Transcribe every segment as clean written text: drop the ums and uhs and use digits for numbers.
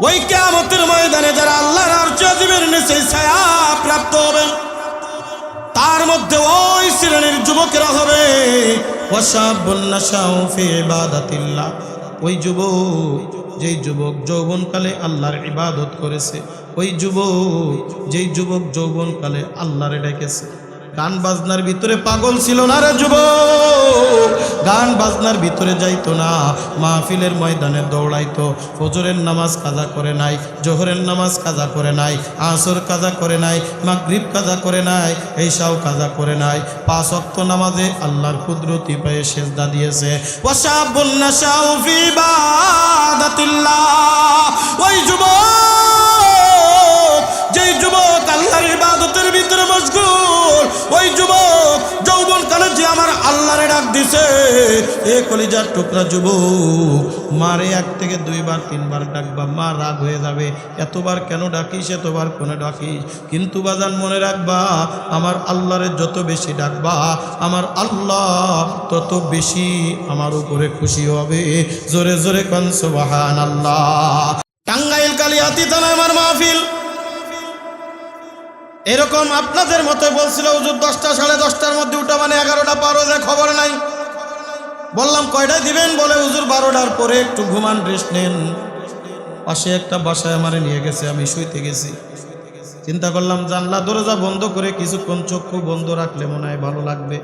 ওই কিয়ামতের ময়দানে যারা আল্লাহর আরশ আজিমের নিচে ছায়া প্রাপ্ত হবে তার মধ্যে ওই শ্রেণীর যুবকেরা হবে ওয়াশাবুন নাশাউ ফি ইবাদাতিল্লাহ। ওই যুবক যেই যুবক যৌবনকালে আল্লাহর ইবাদত করেছে, ওই যুবক যেই যুবক যৌবনকালে আল্লাহরে ডেকেছে। গান বাজনার ভিতরে পাগল ছিল না রে যুবক, গান বাজনার ভিতরে যাইতো না, মাহফিলের ময়দানে দৌড়াইতো। ফজরের নামাজ কাজা করে নাই, জোহরের নামাজ কাজা করে নাই, আসর কাজা করে নাই, মাগরিব কাজা করে নাই, ঈশাও কাজা করে নাই। 5 ওয়াক্ত নামাজে আল্লাহর কুদরতি পায়ে সেজদা দিয়েছে। ওয়াশাবুন নাশাউ ফি ইবাদাতিল্লাহ। ওই যুবক যেই যুবক আল্লাহর ইবাদতের ভিতরে মশগুল, ওই যুবক যৌবনকালে যে আমার আল্লাহরে ডাক দিছে, এ কলিজার টুকরা যুবক, মারে 1 থেকে 2 বার 3 বার ডাকবা, মা রাগ হয়ে যাবে, এতবার কেন ডাকিস, এতবার কেন ডাকিস। কিন্তু বাজান মনে রাখবা, আমার আল্লাহরে যত বেশি ডাকবা, আমার আল্লাহ তত বেশি আমার উপরে খুশি হবে। জোরে জোরে কোন সুবহানাল্লাহ। টাঙ্গাইল কালিয়াতি থানায় আমার মাহফিল এরকম আপনাদের মতো বলছিল হুজুর 10টা সাড়ে 10টার মধ্যে উঠা মানে 11টা পার হয়ে যায়, খবর নাই। বললাম কয়টায় দিবেন, বলে হুজুর 12টার পরে একটু ঘুমান, রেস্ট নেন। পাশে একটা বাসায় আমারে নিয়ে গেছে, আমি শুইতে গেছি। চিন্তা করলাম জানলা দরজা বন্ধ করে কিছুক্ষণ চক্ষু বন্ধ রাখলে মনে হয় ভালো লাগবে।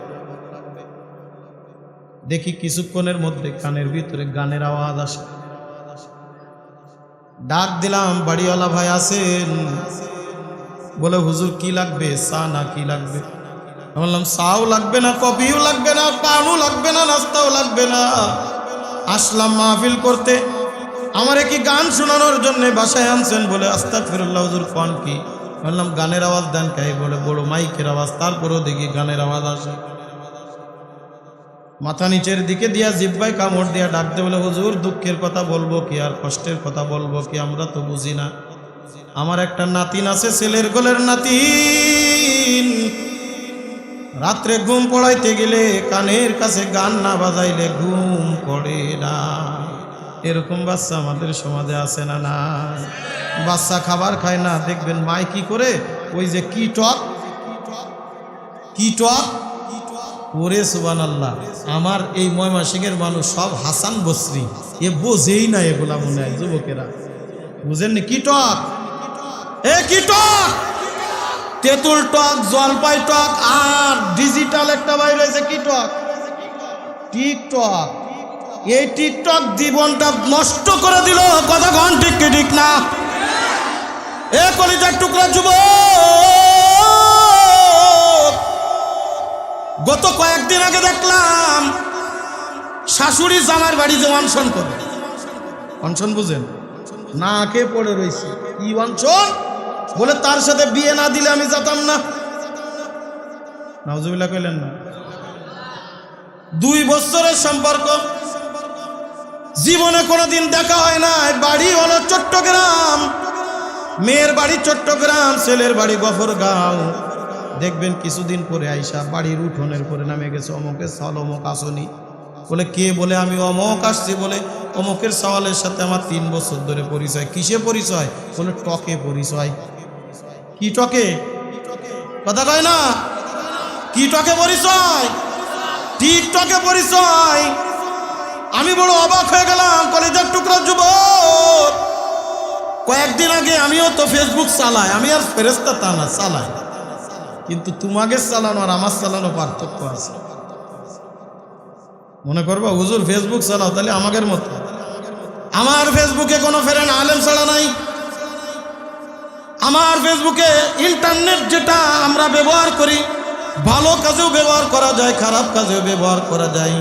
দেখি কিছুক্ষণের মধ্যে কানের ভিতরে গানের আওয়াজ আসে। ডাক দিলাম, বাড়িওয়ালা ভাই আছেন? বলে হুজুর কি লাগবে, চা না কি লাগবে? বললাম চাও লাগবে না, কফিও লাগবে না, পানও লাগবে না, নাস্তাও লাগবে না, আসলাম মাহফিল করতে, আমারে কি গান শোনানোর জন্য বাসায় আনছেন? বলে আস্তাগফিরুল্লাহ হুজুর কোন কি? বললাম গানের আওয়াজ দেন কে? বলে বড় মাইকের আওয়াজ। তারপরেও দেখি গানের আওয়াজ আসে। মাথা নিচের দিকে দিয়া জিহ্বায় কামড় দিয়া ডাকতে, বলে হুজুর দুঃখের কথা বলবো কি আর কষ্টের কথা বলবো কি, আমরা তো বুঝি না। আমার একটা নাতিন আছে, ছেলের কোলের নাতিন, রাত্রে ঘুম পড়াইতে গেলে কানের কাছে গান না বাজাইলে ঘুম পড়ে না। এরকম বাচ্চা আমাদের সমাজে আছে না? না, বাচ্চা খাবার খায় না, দেখবেন মাই কি করে, ওই যে কি টক ওরে সুবহানাল্লাহ। আমার এই ময়মনসিংহের মানুষ সব হাসান বসরি, এ বোঝেই না এগুলা, মনে হয় যুবকেরা বুঝেননি। কি টক, কি টক, তেঁতুল টক, জলপাই টক, আর ডিজিটাল একটা বাইরে হয়েছে কি টক, টিকটক। এই টিকটক জীবনটা নষ্ট করে দিল। কথা কন ঠিক কি ঠিক না? এ কলিজার টুকরা যুবক, গত কয়েকদিন আগে দেখলাম শাশুড়ি জামার বাড়ি যে অনশন করে, অনশন বুঝেন না, কে পড়ে রয়েছে, কি অনশন? বলে তার সাথে বিয়ে না দিলে আমি যেতাম না। নাউজুবিল্লাহ কইলেন না? 2 বছরের সম্পর্ক, জীবনে কোনোদিন দেখা হয় না। বাড়ি হলো চট্টগ্রাম, মেয়ের বাড়ি চট্টগ্রাম, ছেলের বাড়ি গফরগাঁও। দেখবেন কিছুদিন পরে আইসা বাড়ির উঠোনের পরে নামে গেছে অমুকের সাল, অমুক আসনি। বলে কে? বলে আমি অমুক আসছি। বলে অমুকের সওয়ালের সাথে আমার 3 বছর ধরে পরিচয়। কিসে পরিচয়? বলে টকে পরিচয়। কি টকে? কথা কয় না, কি টকে পরিচয়? টিকটকে পরিচয়। আমি বড় অবাক হয়ে গেলাম, কলেজের টুকরা যুবক। কয়েকদিন আগে আমিও তো ফেসবুক চালাই, আমি আর ফেরেশতা তা না, চালাই, কিন্তু তোমাকে চালানো আর আমার চালানো পার্থক্য আছে। মনে করবা হুজুর ফেসবুক চালাও, তাহলে আমাদের মতো। আমার ফেসবুকে কোনো ফেরেন আলেম ছাড়া নাই। আমার ফেসবুকে ইন্টারনেট যেটা আমরা ব্যবহার করি, ভালো কাজেও ব্যবহার করা যায়, খারাপ কাজেও ব্যবহার করা যায়,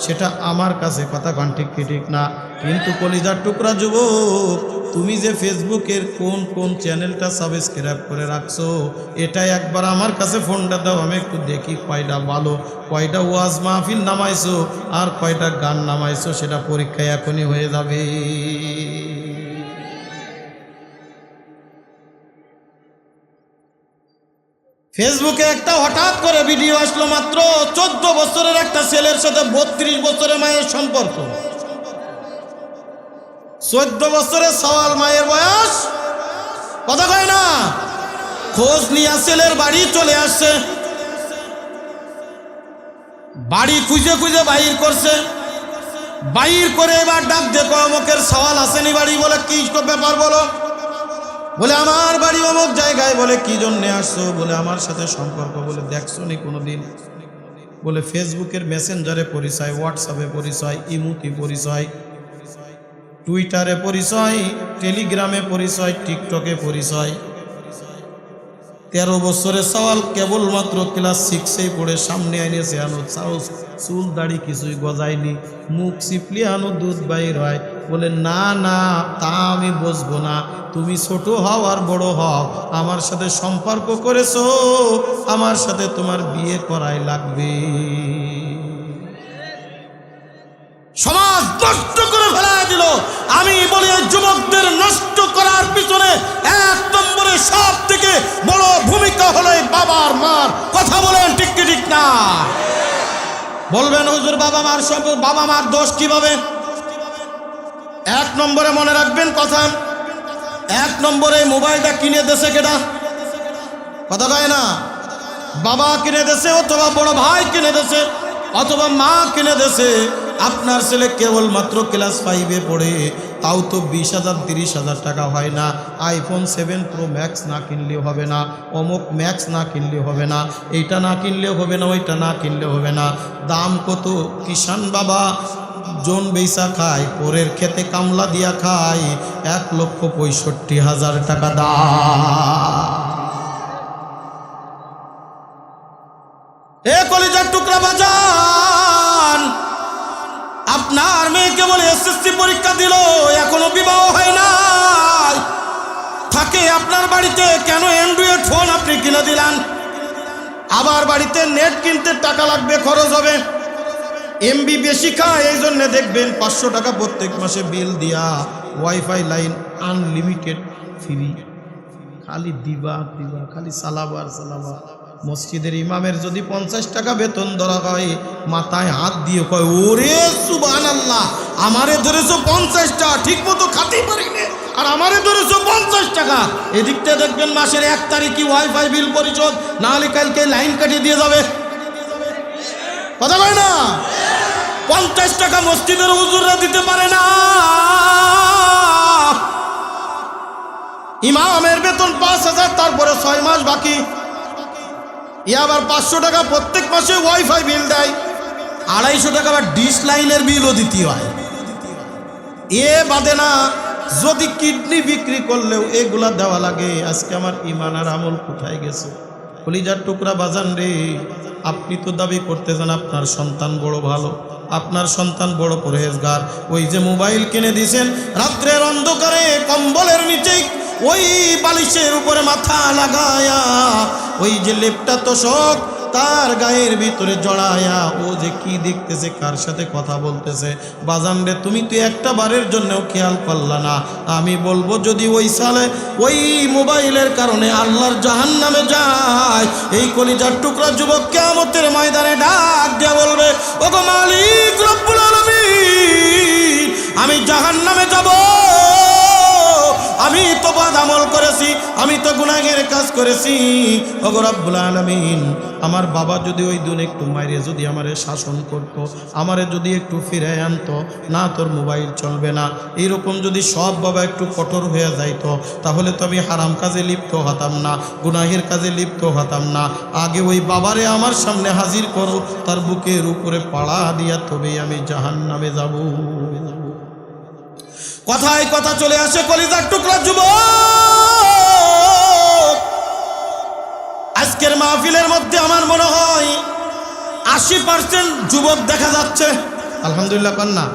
সেটা আমার কাছে কথা কন ঠিক কি ঠিক না? কিন্তু কলিজার টুকরা যুবক, তুমি যে ফেসবুকের কোন কোন চ্যানেলটা সাবস্ক্রাইব করে রাখছো, এটা একবার আমার কাছে ফোনটা দাও, আমি একটু দেখি কয়টা ভালো, কয়টা ওয়াজ মাহফিল নামাইছো আর কয়টা গান নামাইছো, সেটা পরীক্ষায় এখনই হয়ে যাবে। ফেসবুকে একটা হঠাৎ করে ভিডিও আসলো, মাত্র 14 বছরের একটা ছেলের সাথে 32 বছরের মায়ের সম্পর্ক। 14 বছরের সওয়াল মায়ের বয়স, কথা কয় না। খোঁজ নিয়ে ছেলের বাড়ি চলে আসছে, বাড়ি খুঁজে খুঁজে বাইর করছে, বাইর করে এবার ডাক দেখো অমুকের সওয়াল আসেনি বাড়ি। বলে কি ব্যাপার বলো? বলে আমার বাড়ি অমুক জায়গায়। বলে কি জন্যে আসছো? বলে আমার সাথে সম্পর্ক। বলে দেখছো নি কোনোদিন? বলে ফেসবুকের মেসেঞ্জারে পরিচয়, হোয়াটসঅ্যাপে পরিচয়, ইমুতে পরিচয়, টুইটারে পরিচয়, টেলিগ্রামে পরিচয়, টিকটকে পরিচয়। 13 বছরের সওয়াল কেবলমাত্র ক্লাস 6-এই পড়ে সামনে আইনেছে, আনো চুল দাড়ি কিছুই গজায়নি, মুখ চিপলি আনো দুধ বাইর হয়। বলে না না, তা আমি বুঝবো না, তুমি ছোট হও আর বড় হও, আমার সাথে সম্পর্ক করেছো, আমার সাথে তোমার বিয়ে করাই লাগবে। সমাজ নষ্ট করে ফেলা দিল। আমি বলি যুবকদের নষ্ট করার পিছনে 1 নম্বরে সব থেকে বড় ভূমিকা হলো বাবার মার। কথা বলেন ঠিক কি ঠিক না? বলবেন হুজুর বাবা মার দোষ কিভাবে? 1 নম্বরে মনে রাখবেন কথা, 1 নম্বরে মোবাইলটা কিনে দেছে কেডা? কথা কয় না? বাবা কিনে দেছে, অথবা বড় ভাই কিনে দেছে, অথবা মা কিনে দেছে। আপনার ছেলে কেবলমাত্র ক্লাস 5-এ পড়ে, তাও তো 20,000 30,000 টাকা হয় না। আইফোন 7 প্রো ম্যাক্স না কিনলেও হবে না, অমুক ম্যাক্স না কিনলেও হবে না, এইটা না কিনলেও হবে না, ওইটা না কিনলেও হবে না। দাম কত? কিষান বাবা জন বেচা খায়, পরের খেতে কামলা দিয়া খায়, 1,65,000 টাকা দাম। এ কলিজার টুকরা বাজান, আপনার মেয়েকে বলে এসএসসি পরীক্ষা দিল, এখনো বিবাহ হয় না, থাকে আপনার বাড়িতে, কেন অ্যান্ড্রয়েড ফোন আপনি কিনে দিলেন? আবার বাড়িতে নেট কিনতে টাকা লাগবে, খরচ হবে, এমবি বেশি খায়, এই জন্য দেখবেন 500 টাকা প্রত্যেক মাসে বিল দিয়া ওয়াইফাই লাইন আনলিমিটেড ফ্রি, খালি দিবা খালি চালাবার। মসজিদের ইমামের যদি 50 টাকা বেতন ধরা হয়, মাথায় হাত দিয়ে কয় ওরে সুবহানাল্লাহ, আমারে ধরেছো 50 টাকা, ঠিক মতো খাতেই পারি না, আর আমারে ধরেছো 50 টাকা। এদিকটা দেখবেন মাসের 1 তারিখে ওয়াইফাই বিল পরিশোধ, না হলে কালকে লাইন কাটিয়ে দিয়ে যাবে। কথা বলে না? 50 টাকা মসজিদের হুজুররা দিতে পারে না, ইমামের বেতন 5,000, তারপরে 6 মাস বাকি, আবার 500 টাকা প্রত্যেক মাসে ওয়াইফাই বিল দেয়, 250 টাকা আবার ডিশ লাইনের বিলও দিতে হয়। এ বাদে না যদি কিডনি বিক্রি করলেও এগুলা দেওয়া লাগে। আজকে আমার ইমান আর আমল কোথায় গেছে? কলিজার টুকরা বাজান রে, আপনি তো দাবি করতেছেন আপনার সন্তান বড় ভালো, আপনার সন্তান বড় পরহেজগার, ওই যে মোবাইল কিনে দিয়েছেন, রাত্রের অন্ধকারে কম্বলের নিচে ওই বালিশের উপরে মাথা লাগায়া, ওই যে লেপটা তোষক তার গায়ের ভিতরে জড়ায়া, ও যে কি দেখতেছে, কার সাথে কথা বলতেছে। বাজান রে, তুমি তো একটা বারের জন্যও খেয়াল করলা না। আমি বলবো যদি ওই সালে ওই মোবাইলের কারণে আল্লাহর জাহান্নামে যায়, এই কলিজার টুকরা যুবক কিয়ামতের ময়দানে ডাক দিয়ে বলবে, ওগো মালিক রব্বুল আলামিন, আমি জাহান্নামে যাব, আমি তো বদ আমল করেছি, আমি তো গুনাহের কাজ করেছি। ওগো রব্বুল আলামিন, আমার বাবা যদি ওই দিন একটু মাইরে যদি আমারে শাসন করতো, আমারে যদি একটু ফিরে আনতো, না তোর মোবাইল চলবে না, এইরকম যদি সব বাবা একটু কঠোর হয়ে যাইতো, তাহলে তো আমি হারাম কাজে লিপ্ত হতাম না, গুনাহের কাজে লিপ্ত হতাম না। আগে ওই বাবারে আমার সামনে হাজির করো, তার বুকের উপরে পাড়া দিয়া, তবেই আমি জাহান্নামে যাব। কথায় কথা চলে আসে কলিজার টুকরা যুবক, আজকের মাহফিলের মধ্যে আমার মনে হয় 80% যুবক দেখা যাচ্ছে। আলহামদুলিল্লাহ কন্যা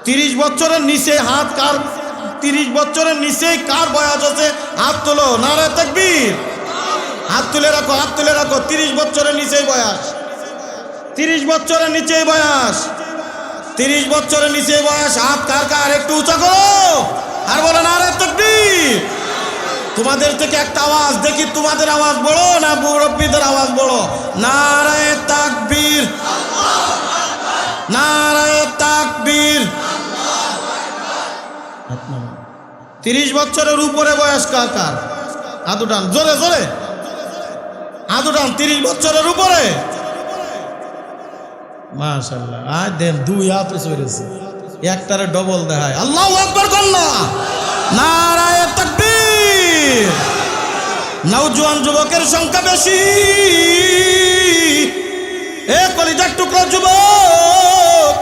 30 বছরের নিচে হাত কার, 30 বছরের নিচে কার বয়স আছে? হাত তোলো, নারে তাকবীর, হাত তুলে রাখো, হাত তুলে রাখো। 30 বছরের নিচেই বয়স, 30 বছরের নিচেই বয়স, 30 বছরের নিচে বয়স, হাত কার কার একটু উঁচা করো আর বলো নারে তাকবীর। তোমাদের থেকে একটা আওয়াজ দেখি, তোমাদের আওয়াজ বড় না মুরব্বীদের আওয়াজ বড়? নারে তাকবীর, নারে তাকবীর, 30 বছরের উপরে বয়স কার কার? হাত উঠান, জোরে জোরে হাত উঠান। 30 বছরের উপরে, মাশাআল্লাহ। আয় দেন, 2 হাত চড়েছে, একটারে ডবল দেখায়। আল্লাহু আকবার কন্যা, নারায়ে তাকবীর। নওজোয়ান যুবকের সংখ্যা বেশি। এ কলিজার টুকরা যুবক,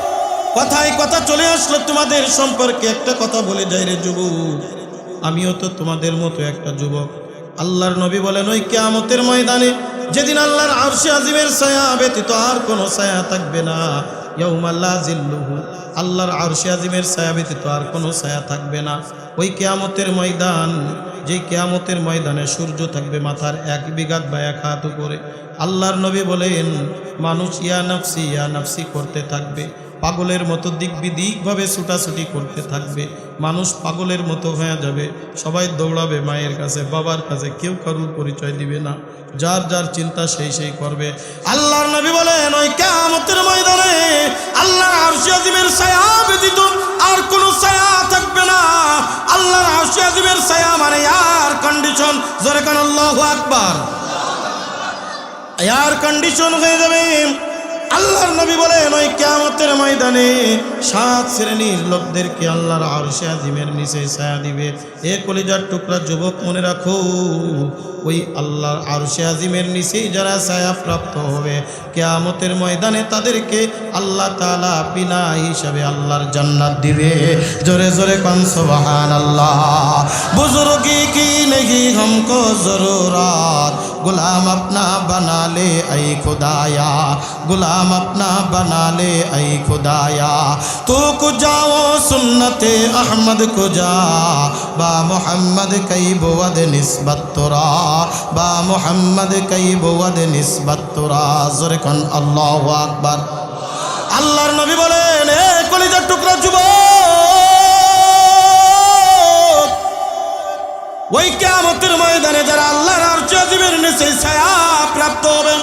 কথায় কথা চলে আসলো তোমাদের সম্পর্কে। একটা কথা বলে যাই রে যুবক, আমিও তো তোমাদের মতো একটা যুবক। আল্লাহর নবী বলেন, ওই কিয়ামতের ময়দানে যেদিন আল্লাহর আরশে আজিমের ছায়া ব্যতীত আর কোনো ছায়া থাকবে না, ইয়াউমা লা জিল্লুহু, আল্লাহর আরশে আজিমের ছায়া ব্যতীত আর কোনো ছায়া থাকবে না। ওই কিয়ামতের ময়দান, যে কিয়ামতের ময়দানে সূর্য থাকবে মাথার 1 বিঘাত বা 1 হাত উপরে। আল্লাহর নবী বলেন, মানুষ ইয়া নাফসি করতে থাকবে, পাগলের মতো দিক বিদিকভাবে ছুটাছুটি করতে থাকবে। মানুষ পাগলের মতো হয়ে যাবে, সবাই দৌড়াবে মায়ের কাছে, বাবার কাছে, কেউ কারুর পরিচয় দিবে না, যার যার চিন্তা সেই করবে। আল্লাহর নবী বলেন, ওই কিয়ামতের ময়দানে আল্লাহর আরশে আজিমের ছায়া ব্যতীত আর কোনো ছায়া থাকবে না। আল্লাহর আরশে আজিমের ছায়া মানে এয়ার কন্ডিশন। জোরে কান আল্লাহু আকবার। এয়ার কন্ডিশন হয়ে যাবে। আল্লাহর নবী বলেন, ওই কিয়ামতের ময়দানে 7 শ্রেণীর লোকদেরকে আল্লাহর আরশে আজিমের নিচে ছায়া দিবে। এ কলিজার টুকরা যুবক, মনে রাখো, ওই আল্লাহর আরশে আজিমের নিচেই যারা ছায়া প্রাপ্ত হবে, কিয়ামতের ময়দানে তাদেরকে আল্লাহ তাআলা বিনা হিসাবে আল্লাহর জান্নাত দিবে। জোরে জোরে কান সুবহানাল্লাহ। বুজুর্গি কি নেহি हमको जरूरत, गुलाम अपना बना ले ऐ खुदाया, गुलाम अपना बना ले ऐ खुदाया, तू को जाओ सुन्नते अहमद को जा, बा मोहम्मद कई बुवद निस्बत तुरा, बा मोहम्मद कई बुवद निस्बत तुरा। जोरे कन अल्लाहु আকবার। আল্লাহর নবী বলেন, এ কলিজার টুকরা যুবক, ওই কিয়ামতের ময়দানে যারা আল্লাহর আরশে আজিমের নিচে ছায়া প্রাপ্ত হবে,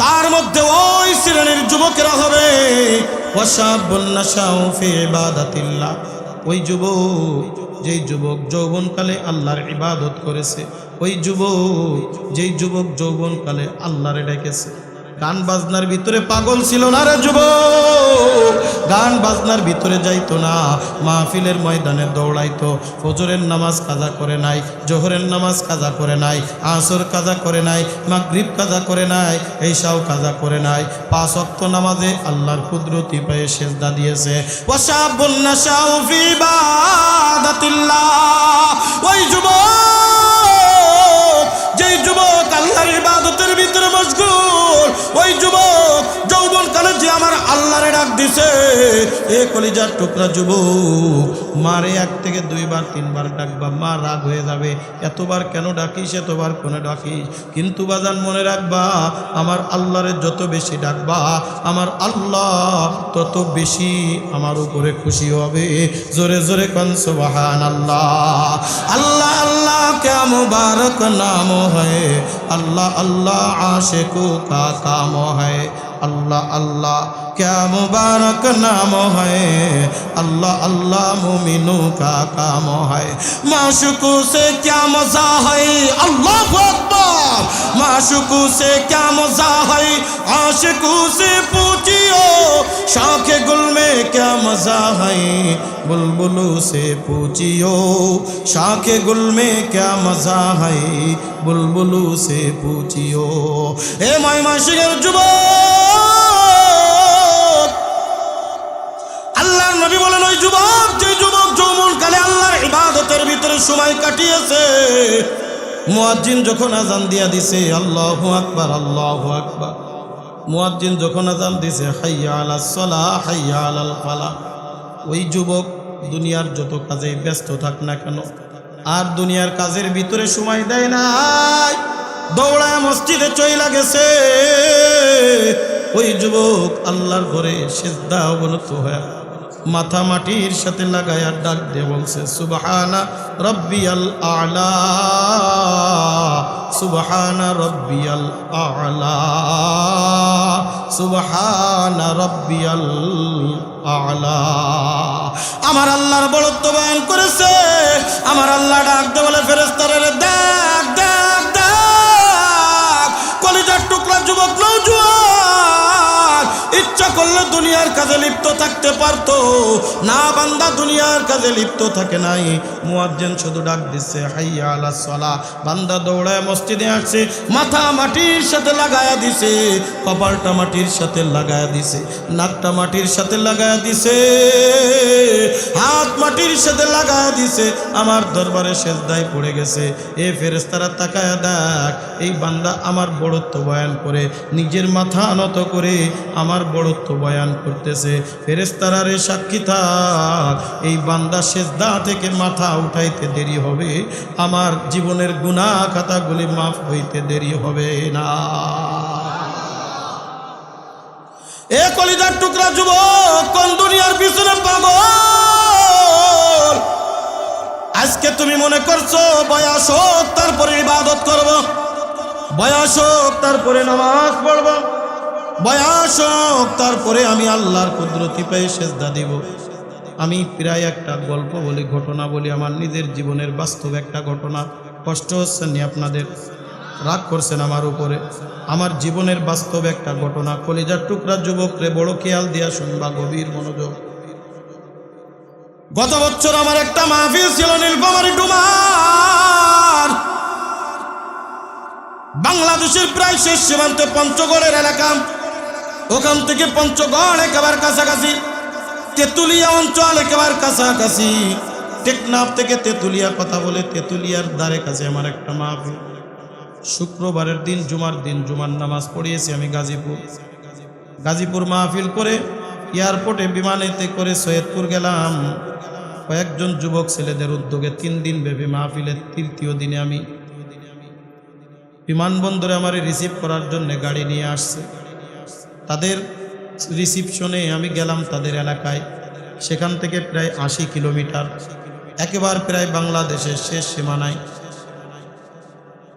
তার মধ্যে ওই শ্রেণীর যুবকেরা হবে, ওয়াশাবুন নাশাউ ফি ইবাদাতিল্লাহ। ওই যুবক, যেই যুবক যৌবনকালে আল্লাহর ইবাদত করেছে, ওই যুবক, যেই যুবক যৌবনকালে আল্লাহরে ডেকেছে। গান বাজনার ভিতরে পাগল ছিল না রে যুবক, গান বাজনার ভিতরে যাইতো না, মাহফিলের ময়দানে দৌড়াইতো। ফজরের নামাজ কাজা করে নাই, জোহরের নামাজ কাজা করে নাই, আসর কাজা করে নাই, মাগরিব কাজা করে নাই, ঈশাও কাজা করে নাই। 5 ওয়াক্ত নামাজে আল্লাহর কুদরতি পায়ে সিজদা দিয়েছে। ওয়াশাবুন নাশাউ ফি ইবাদাতিল্লাহ। ওই যুবক, যেই যুবক আল্লাহর ইবাদতের ভিতরে মশগুল, ওই যুবক যৌবনকালে যে আমার আল্লাহরে ডাক দিছে। এ কলিজার টুকরা যুবক, মারে 1 থেকে 2 বার 3 বার ডাকবা, মা রাগ হয়ে যাবে, এতবার কেন ডাকিস, এতবার কেন ডাকিস। কিন্তু বাজান মনে রাখবা, আমার আল্লাহরে যত বেশি ডাকবা, আমার আল্লাহ তত বেশি আমার উপরে খুশি হবে। জোরে জোরে কান সুবহানাল্লাহ। আল্লাহ আল্লাহ क्या मुबारक नाम है, अल्लाह अल्लाह आशिकों का काम है, अल्लाह अल्लाह क्या मुबारक नाम है, अल्लाह अल्लाह मोमिनों का काम है। माशूकों से क्या मजा है, अल्लाह अकबर, माशूकों से क्या मजा है, आशिकों से पूछियो, शाखे गुल में क्या मजा है, बुलबुलों से पूछियो, शाखे गुल में क्या मजा है, बुलबुलों से पूछियो। ए माय माशिकेर যুবক, আল্লাহর নবী বলেন, ওই যুবক, যে যুবক যৌবনকালে আল্লাহর ইবাদতের ভিতরে সময় কাটিয়েছে, মুয়াজ্জিন যখন আযান দিয়া দিছে, আল্লাহু আকবার আল্লাহু আকবার, মুয়াজ্জিন যখন আযান দিছে, হাইয়া আলাস সালাহ হাইয়া আলাল ফালাহ, ওই যুবক দুনিয়ার যত কাজে ব্যস্ত থাক না কেন, আর দুনিয়ার কাজের ভিতরে সময় দেয় নাই, দৌড়ায় মসজিদে চইলা গেছে। ওই যুবক আল্লাহর ঘরে সিজদা অবনত হয়ে মাথা মাটির সাথে লাগায়া ডাক দিয়ে বলছে সুবহানা রাব্বিয়াল আ'লা, সুবহানা রাব্বিয়াল আ'লা, সুবহানা রাব্বিয়াল আ'লা। আমার আল্লাহর বড়ত্ব বয়ান করেছে। আমার আল্লাহ ডাক দিয়ে বলে ফেরেশতারা দেখ দেখ দেখ, কলিজার টুকরা যুবক নওজোয়ান ইচ্ছা করলে দুনিয়ার কাজে লিপ্ত থাকতে পারতো না, বান্দা দুনিয়ার কাজে লিপ্ত থাকে নাই। মুয়াজ্জিন শুধু ডাক দিচ্ছে হাইয়া আলাস সালাহ, বান্দা দৌড়ায় মসজিদে আসছে, মাথা মাটির সাথে লাগায়া দিছে, কপালটা মাটির সাথে লাগায়া দিছে, নাকটা মাটির সাথে লাগায়া দিছে, হাত মাটির সাথে লাগায়া দিছে, আমার দরবারে সেজদায় পড়ে গেছে। এ ফেরেশতারা তাকায়া দেখ, এই বান্দা আমার বড়ত্ব বয়ান করে, নিজের মাথা নত করে আমার বড়ত্ব বয়ান করতেছে। ফেরেশতারা রে সাক্ষী থাক, এই বান্দা সেজদা থেকে মাথা উঠাইতে দেরি হবে, আমার জীবনের গুনাহ খাতাগুলি মাফ হইতে দেরি হবে না। এ কলিজার টুকরা যুবক, কোন দুনিয়ার পিছনে পাগল? আজকে তুমি মনে করছো বয়স হোক তারপরে ইবাদত করব, বয়স হোক তারপরে নামাজ পড়ব, বয়স হোক তারপরে আমি আল্লাহর কুদরতি পেয়ে সেজদা দিব। আমি প্রায় একটা গল্প বলি, ঘটনা বলি, আমার নিজের জীবনের বাস্তব একটা ঘটনা। কষ্ট হচ্ছে নি আপনাদের? রাগ করছেন আমার উপরে? আমার জীবনের বাস্তব একটা ঘটনা। কলিজার টুকরা যুবকরে বড় খেয়াল দিয়া শুনবা, গভীর মনোযোগ। গত বছর আমার একটা মাহফিল ছিল নীলফামারী ডুমার, বাংলাদেশের প্রায় শেষ সীমান্তে পঞ্চগড়ের এলাকা। ওখান থেকে পঞ্চগড় একেবারে কাছাকাছি, তেতুলিয়া অঞ্চল একেবারে কাছাকাছি, টেকনাফ থেকে তেতুলিয়া কথা বলে তেতুলিয়ার দ্বারে কাছে আমার একটা মাহফিল। শুক্রবারের দিন, জুমার দিন, জুমার নামাজ পড়িয়েছি আমি গাজীপুর মাহফিল করে এয়ারপোর্টে বিমানেতে করে সৈয়দপুর গেলাম। কয়েকজন যুবক ছেলেদের উদ্যোগে 3 দিন ব্যাপী মাহফিলের তৃতীয় দিনে আমি বিমানবন্দরে আমার রিসিভ করার জন্য গাড়ি নিয়ে আসছে। তাদের রিসিপশনে আমি গেলাম তাদের এলাকায়, সেখান থেকে প্রায় 80 কিলোমিটার, একেবারে প্রায় বাংলাদেশের শেষ সীমানায়।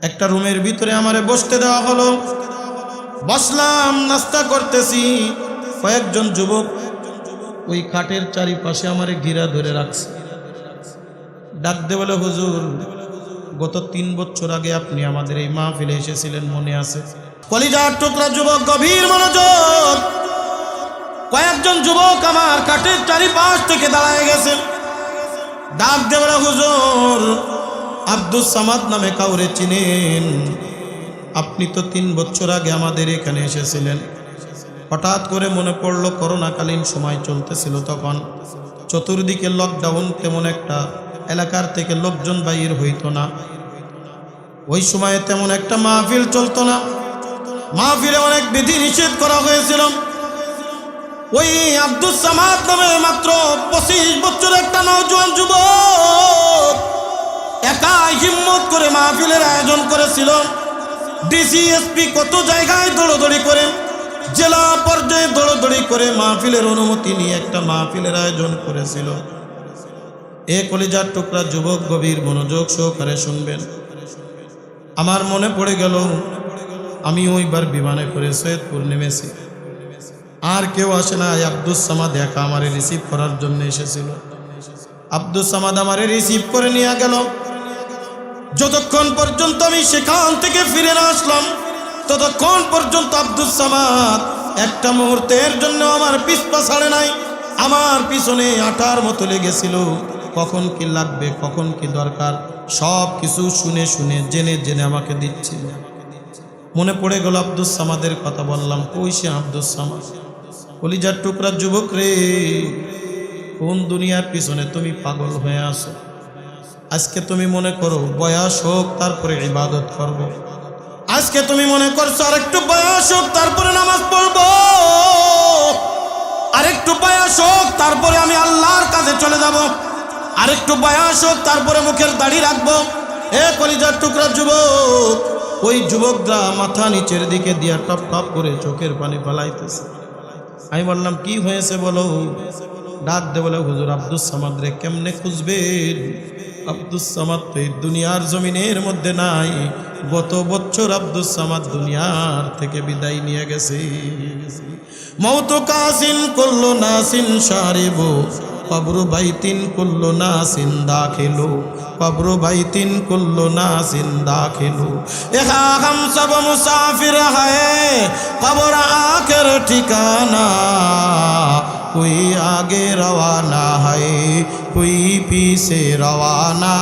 একটা রুমের ভিতরে আমারে বসতে দেওয়া হলো, বসলাম, নাস্তা করতেছি। কয়েকজন যুবক ওই খাটের চারিপাশে আমারে ঘিরা ধরে রাখছে। ডাক দে বলে, হুজুর গত 3 বছর আগে আপনি আমাদের এই মাহফিলে এসেছিলেন, মনে আছে? কলিজার টুকরা যুবক, গভীর মনোযোগ। কয়েকজন যুবক আমার কাঠের চারিপাশ থেকে দাঁড়ায় গেছে। ডাক দে বলে, হুজুর আব্দুস সামাদ নামে কাউরে চিনেন? আপনি তো 3 বছর আগে আমাদের এখানে এসেছিলেন। হঠাৎ করে মনে পড়লো করোনাকালীন সময় চলতেছিল, তখন চতুর্দিকে লকডাউন, তেমন একটা এলাকার থেকে লোকজন বাইর হইতো না। ওই সময়ে তেমন একটা মাহফিল চলতো না, মাহফিলে অনেক বিধি নিষেধ করা হয়েছিল। ওই আব্দুস সামাদ নামে মাত্র 25 বছর একটা নওজোয়ান যুবক একাই হিম্মত করে মাহফিলের আয়োজন করেছিল। ডিসি এসপি কত জায়গায় দৌড়দৌড়ি করে, জেলা পর্যায়ে দৌড়দৌড়ি করে মাহফিলের অনুমতি নিয়ে একটা মাহফিলের আয়োজন করেছিল। এ কলিজার টুকরা যুবক, গভীর মনোযোগ সহকারে শুনবেন। আমার মনে পড়ে গেল, আমি ওইবার বিমানে করে সৈয়দপুর নেমেছি, আর কেউ আসে না, আব্দুস সামাদ একা আমারে রিসিভ করার জন্য এসেছিল। আব্দুস সামাদ আমারে রিসিভ করে নিয়ে গেল। যতক্ষণ পর্যন্ত আমি সেখান থেকে ফিরে না আসলাম, ততক্ষণ পর্যন্ত আব্দুস সামাদ একটা মুহূর্তের জন্য আমার পিছপা ছাড়ে নাই। আমার পিছনে আটার মতো লেগেছিল, কখন কি লাগবে, কখন কি দরকার, সব কিছু শুনে শুনে জেনে জেনে আমাকে দিচ্ছিল। মনে পড়ে গেল আব্দুস সামাদের কথা, বললাম কই সে আব্দুস সামাদ? কলিজার টুকরা যুবক রে, কোন দুনিয়ার পিছনে তুমি পাগল হয়ে আসো? আজকে তুমি মনে করো বয়স হোক তারপরে ইবাদত করব, আজকে তুমি মনে করছো আরেকটু বয়স হোক তারপরে নামাজ পড়বো, আরেকটু বয়স হোক তারপরে আমি আল্লাহর কাছে চলে যাব, আরেকটু বয়স হোক তারপরে মুখের দাড়ি রাখবো। এ কলিজার টুকরা যুবক, ওই যুবকরা মাথা নিচের দিকে দিয়া টপ টপ করে চোখের পানি ফেলাইতেছে। আমি বললাম কি হয়েছে বলো? ডাক দে বলে হুজুর আব্দুস সামাদ রে কেমনে খুঁজবেন? আব্দুস সামাদ তো এই দুনিয়ার জমিনের মধ্যে নাই। গত বছর আব্দুস সামাদ দুনিয়ার থেকে বিদায় নিয়ে গেছে। মৌত কাসিন কুল্লু নাসিন শারিবু কবরু বাইতিন কুল্লু নাসিন দাখিলু কবরু বাইতিন কুল্লু নাসিন দাখিলু। এহা हम सब मुसाफिर है कब्र आखिर ठिकाना कोई आगे रवाना है कोई पीछे रवाना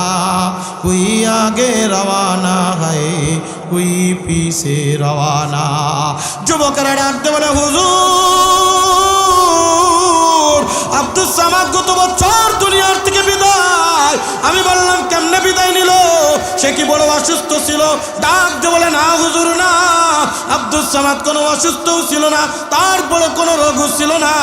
कोई आगे रवाना है कोई पीछे रवाना। যুবকেরা ডাকতে বলে হুজুর আব্দুস সামাদ গত বছর দুনিয়ার থেকে বিদায়। আমি বললাম কেমনে বিদায় নিল? সে কি বড় অসুস্থ ছিল? ডাকতে বলে না হুজুর না, আব্দুস সামাদ কোনো অসুস্থও ছিল না, তারপরে কোনো রোগও ছিল না।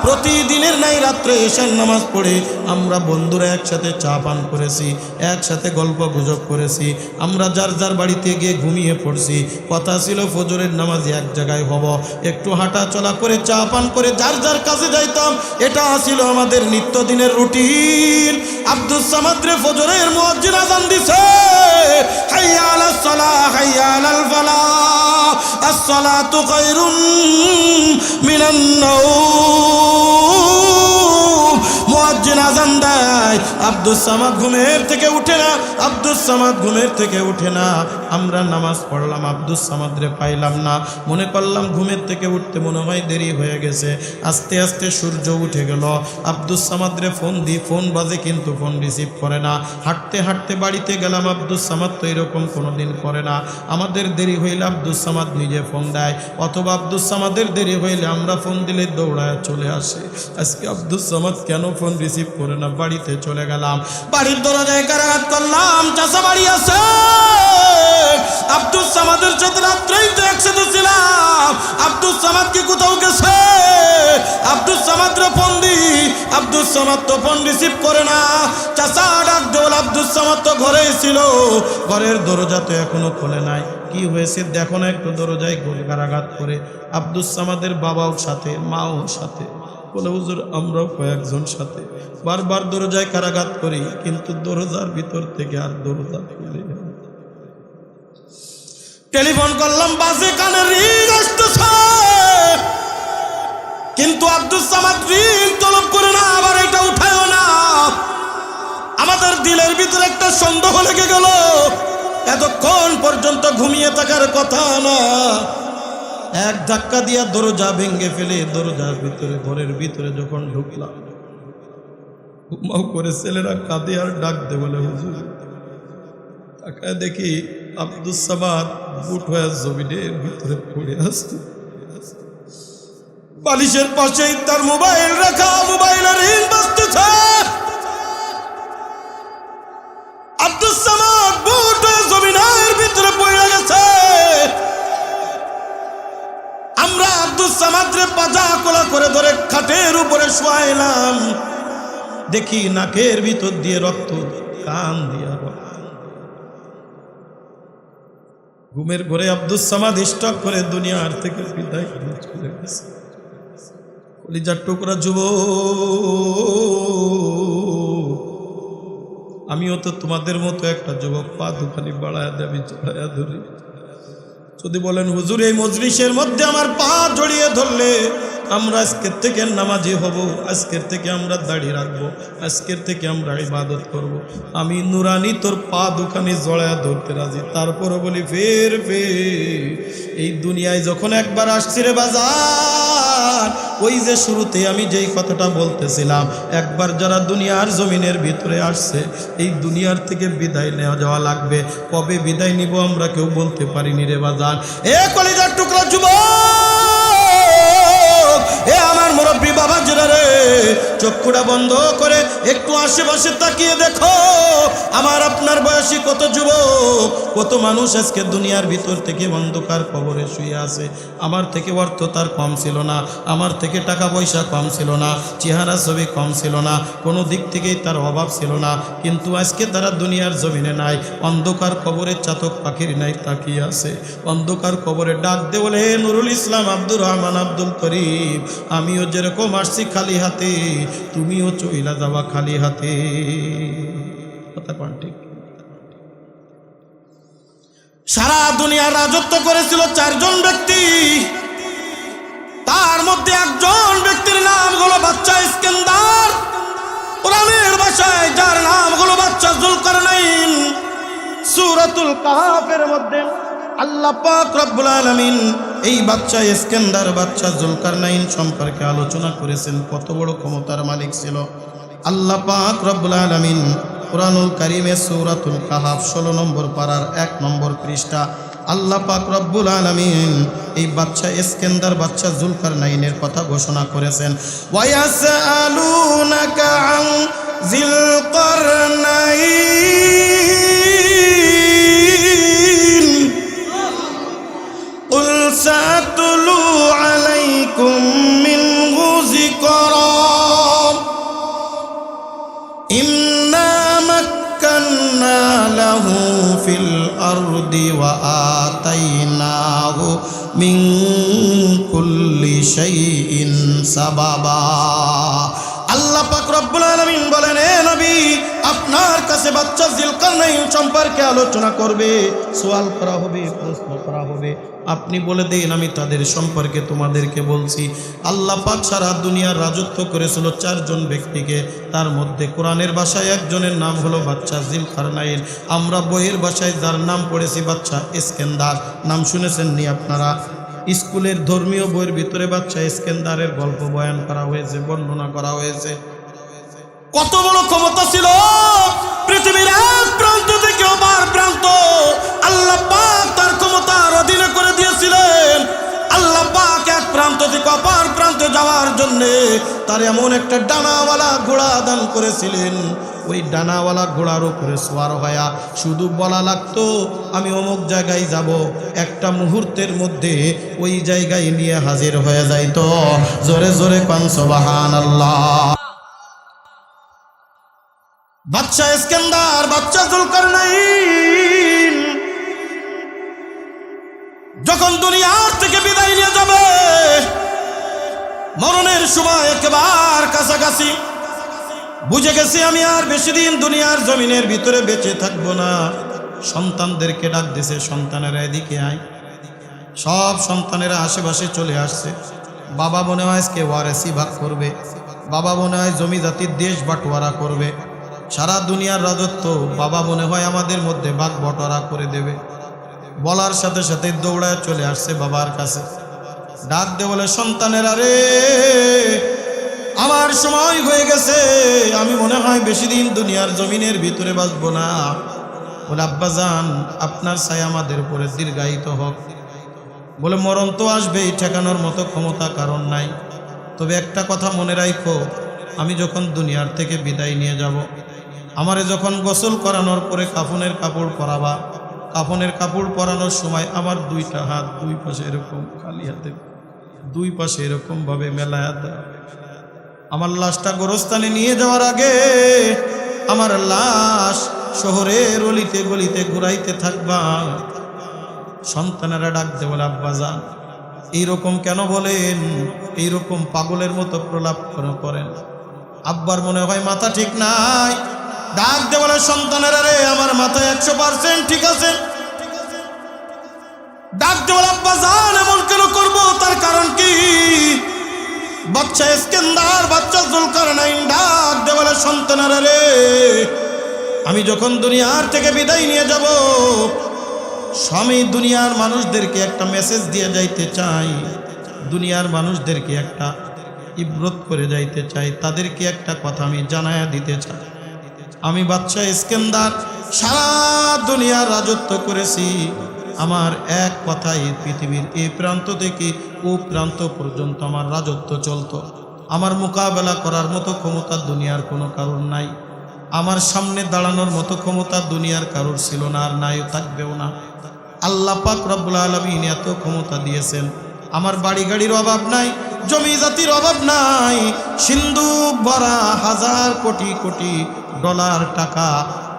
প্রতিদিনের নাই রাত্রে এশার নামাজ পড়ে আমরা বন্ধুরা একসাথে চা পান করেছি, একসাথে গল্প গুজব করেছি, আমরা যার যার বাড়িতে গিয়ে ঘুমিয়ে পড়ছি। কথা ছিল ফজরের নামাজে এক জায়গায় হব, একটু হাঁটা চলা করে চা পান করে যার যার কাছে যাইতাম। এটা ছিল আমাদের নিত্যদিনের রুটিন। আব্দুস সামাদ রে ফজরের মুয়াজ্জিন আযান দিছে, হাইয়া আলাস সালাহ হাইয়া আলাল ফালাহ আস-সালাতু খায়রুম মিনান নাওম। মুয়াজ্জিন আযান দেয়, আব্দুস সামাদ ঘুমের থেকে উঠে না, আব্দুস সামাদ ঘুমের থেকে উঠে না। আমরা নামাজ পড়লাম, আব্দুস সামাদ রে পাইলাম না। মনে করলাম ঘুমের থেকে উঠতে মনে হয় দেরি হয়ে গেছে। আস্তে আস্তে সূর্য উঠে গেল। আব্দুস সামাদ রে ফোন দিই, ফোন বাজে কিন্তু ফোন রিসিভ করে না। হাঁটতে হাঁটতে বাড়িতে গেলাম, আব্দুস সামাদ তো এরকম কোনোদিন করে না। আমাদের দেরি হইলে আব্দুস সামাদ নিজে ফোন দেয়, অথবা আব্দুস সামাদের দেরি হইলে আমরা ফোন দিলে দৌড়ায় চলে আসে। আজকে আব্দুস সামাদ কেন ফোন রিসিভ করে না? বাড়িতে চলে গেলাম, বাড়ির দরজায় কারাঘাত করলাম, চাচা বাড়ি আছে? আব্দুস সামাদের সাথে রাত্রেই তো একসাথে ছিলাম, আব্দুস সামাদ কি কোথাও গেছে? আব্দুস সামাদ রে ফোন দি, আব্দুস সামাদ তো ফোন রিসিভ করে না। চাচা ডাক দেওয়াল, আব্দুস সামাদ তো ঘরেই ছিল, ঘরের দরজা তো এখনো খোলে নাই। কি হয়েছে দেখো না একটু? দরজায় কারাঘাত করে আব্দুস সামাদের বাবাও সাথে, মাও সাথে। বলে হুজুর আমরাও কয়েকজন সাথে বারবার দরজায় কারাঘাত করি, কিন্তু দরজার ভিতর থেকে আর দরজা খুলে না। টেলিফোন করলাম, বাসে কানে রিং আসতেছে, কিন্তু আব্দুস সামাদ রিং তলব করে না, আবার এটা উঠায়ও না। আমাদের দিলের ভিতরে একটা সন্দেহ লেগে গেল, এতক্ষণ পর্যন্ত ঘুমিয়ে থাকার কথা না। এক ধাক্কা দিয়া দরজা ভেঙে ফেলে দরজার ভিতরে, ঘরের ভিতরে যখন ঢুকলাম, ঘুমাও করে ছেলেরা কাঁদে আর ডাক দে বলে হুজুর। তাকায় দেখি আব্দুস সামাদ বুট হয়ে জমিনের ভিতরে পড়ে আসছে। বালিশের পাশেই তার মোবাইল রাখা, মোবাইলের রিং বাজতেছে। আব্দুস সামাদ বুট হয়ে জমিনের ভিতরে পড়ে গেছে। আমরা আব্দুস সামাদ রে পাজা কোলা করে ধরে খাটের উপরে শোয়াইলাম, দেখি নাকের ভিতর দিয়ে রক্ত, কান দিয়া রক্ত। ঘুমের ঘরে আব্দুস সামাদ স্টক করে দুনিয়ার থেকে বিদায় করে চলে গেছে। কলিজার টুকরা যুবক, আমিও তো তোমাদের মতো একটা যুবক, পা দুখানি বাড়ায় দেবি চড়াইয়া ধরি। যদি বলেন হুজুর এই মজলিসের মধ্যে আমার পা জড়িয়ে ধরলে আমরা আজকের থেকে নামাজি হব, আজকের থেকে আমরা দাড়ি রাখবো, আজকের থেকে আমরা ইবাদত করব, আমি নুরানি তোর পা দুখানি জড়াইয়া ধরতে রাজি। তারপরও বলি ফের এই দুনিয়ায় যখন একবার আসছি রে বাজার, ওই যে শুরুতে আমি যেই কথাটা বলতেছিলাম, একবার যারা দুনিয়ার জমিনের ভিতরে আসছে, এই দুনিয়ার থেকে বিদায় নেওয়া যাওয়া লাগবে। কবে বিদায় নিব আমরা কেউ বলতে পারিনি রে বাজার। এ কলিজার টুকরা যুবক, এ আমার মুরব্বী বাবা যারা রে, চক্ষুটা বন্ধ করে একটু আশেপাশে তাকিয়ে দেখো। আমার আপনার বয়সী কত যুবক, কত মানুষ আজকে দুনিয়ার ভিতর থেকে অন্ধকার কবরে শুয়ে আছে। আমার থেকে অর্থ তার কম ছিল না, আমার থেকে টাকা পয়সা কম ছিল না, চেহারা ছবি কম ছিল না, কোনো দিক থেকেই তার অভাব ছিল না, কিন্তু আজকে তারা দুনিয়ার জমিনে নাই, অন্ধকার কবরের চাতক পাখির নাই তাকিয়ে আছে। অন্ধকার কবরে ডাক দে বলে, হে নুরুল ইসলাম, আব্দুর রহমান, আব্দুল করিম, আমিও যেরকম আসছি খালি হাতে, তুমিও চইলা যাওয়া খালি হাতে। কথা কোন ঠিক? সারা দুনিয়ার রাজত্ব করেছিল 4 জন ব্যক্তি, তার মধ্যে একজন ব্যক্তির নাম হলো বাচ্চা ইস্কেন্দার, কোরআনের ভাষায় যার নাম হলো বাচ্চা যুলকারনাইন। সূরাতুল কাহফের মধ্যে আল্লাহ পাক রব্বুল আলামিন এই বাচ্চা ইস্কেন্দার, বাচ্চা যুলকারনাইন সম্পর্কে আলোচনা করেছেন। কত বড় ক্ষমতার মালিক ছিল আল্লাহ পাক রব্বুল আলামিন। কুরআনুল কারীমে সূরাতুল কাহফ 16 নম্বর পারার 1 নম্বর পৃষ্ঠা আল্লাহ পাক রব্বুল আলামিন এই বাচ্চা ইস্কেন্দার, বাচ্চা যুলকারনাইনের কথা ঘোষণা করেছেন। ওয়ায়াসআলুনাকা আন যিলকারনাইন কুল সাতুলু আলাইকুম মিনহু যিকরা ইন্না মাক্কান্না লাহু ফিল আরদি ওয়া আতাইনাহু মিন কুল্লি শাইইন সাবাবা। আল্লাহ পাক রব্বুল আলামিন বলেন, এ নবী, আপনার কাছে বাচ্চা যুলকারনাইন সম্পর্কে আলোচনা করবে, সওয়াল করা হবে, প্রশ্ন করা হবে। আপনি বলে দিন আমি তাদের সম্পর্কে তোমাদেরকে বলছি। আল্লাহ পাক সারা দুনিয়ার রাজত্ব করেছিল 4 জন ব্যক্তিকে, তার মধ্যে কোরআনের ভাষায় একজনের নাম হলো বাচ্চা যুলকারনাইন। আমরা বইয়ের ভাষায় যার নাম পড়েছি বাচ্চা ইস্কেন্দার। নাম শুনেছেন নি আপনারা? স্কুলের ধর্মীয় বইয়ের ভিতরে বাচ্চা ইস্কেন্দারের গল্প বয়ান করা হয়েছে, বর্ণনা করা হয়েছে। কত বড় ক্ষমতা ছিল! পৃথিবীর এক প্রান্ত থেকে অপর প্রান্ত আল্লাহ পাক তার ক্ষমতার অধীনে করে দিয়েছিলেন। আল্লাহ পাক এক প্রান্ত থেকে অপর প্রান্তে যাওয়ার জন্য তার এমন একটা ডানাওয়ালা ঘোড়া দান করেছিলেন। ওই ডানাওয়ালা ঘোড়ার উপরে সওয়ার হয়া শুধু বলা লাগতো আমি অমুক জায়গায় যাব, একটা মুহূর্তের মধ্যে ওই জায়গায় নিয়ে হাজির হয়ে যাইতো। জোরে জোরে কোন সুবহানাল্লাহ। বাচ্চা ইস্কেন্দার, বাচ্চা যুলকারনাইন যখন দুনিয়ার থেকে বিদায় নিয়ে যাবে, মরণের সময় একেবারে কাছাকাছি, বুঝে গেছি আমি আর বেশি দিন দুনিয়ার জমিনের ভিতরে বেঁচে থাকবো না। সন্তানদেরকে ডাক দিছে, সন্তানেরা এদিকে আয়। সব সন্তানেরা আশেপাশে চলে আসছে। বাবা মনে হয় আজকে ওয়ারেসি ভাগ করবে, বাবা মনে হয় জমি জাতির দেশ বাটোয়ারা করবে, সারা দুনিয়ার রাজত্ব বাবা মনে হয় আমাদের মধ্যে ভাগ বটরা করে দেবে। বলার সাথে সাথে দৌড়ায় চলে আসছে বাবার কাছে। ডাক দে বলে, সন্তানেরা রে, আমার সময় হয়ে গেছে, আমি মনে হয় বেশি দিন দুনিয়ার জমিনের ভিতরে বাঁচবো না। বলে, আব্বাজান আপনার ছায়া আমাদের উপরে দীর্ঘায়িত হোক। বলে, মরণ তো আসবেই, ঠেকানোর মতো ক্ষমতা কারণ নাই। তবে একটা কথা মনে রাখো, আমি যখন দুনিয়ার থেকে বিদায় নিয়ে যাব, আমারে যখন গোসল করানোর পরে কাফনের কাপড় পরাবা, কাফনের কাপড় পরানোর সময় আমার 2টা হাত 2 পাশে এরকম খালি হাতে 2 পাশে এরকম ভাবে মেলায়া দেওয়া। আমার লাশটা গোরস্থানে নিয়ে যাওয়ার আগে আমার লাশ শহরের অলিতে গলিতে ঘুরাইতে থাকবা। সন্তানেরা ডাক দে বলে, আব্বাজান এইরকম কেন বলেন? এইরকম পাগলের মতো প্রলাপ করেন। আব্বার মনে হয় মাথা ঠিক নাই। ডাক দে বলে, সন্তানেরা রে, আমার মাথায় 100% ঠিক আছে। ডাক দে বলে, আব্বাজান এমন কেন করবো? তার কারণ কি? বাচ্চা ইস্কেন্দার, বাচ্চা যুলকারনাইন ডাক দে বলে, সন্তানেরা রে, আমি যখন দুনিয়ার থেকে বিদায় নিয়ে যাব, স্বামী দুনিয়ার মানুষদেরকে একটা মেসেজ দিয়ে যাইতে চাই, দুনিয়ার মানুষদেরকে একটা ইব্রত করে যাইতে চাই, তাদেরকে একটা কথা আমি জানায়া দিতে চাই। আমি বাচ্চা ইস্কেন্দার সারা দুনিয়ার রাজত্ব করেছি। আমার এক কথাই পৃথিবীর এই প্রান্ত থেকে ও প্রান্ত পর্যন্ত আমার রাজত্ব চলতো। আমার মোকাবেলা করার মতো ক্ষমতা দুনিয়ার কোনো কারণ নাই। আমার সামনে দাঁড়ানোর মতো ক্ষমতা দুনিয়ার কারোর ছিল না, আর নাই, থাকবেও না। আল্লাহ পাক রব্বুল আলামিন এত ক্ষমতা দিয়েছেন। আমার বাড়ি গাড়ির অভাব নাই, জমি জাতির অভাব নাই, সিন্ধুক ভরা হাজার কোটি কোটি ডলার, টাকা,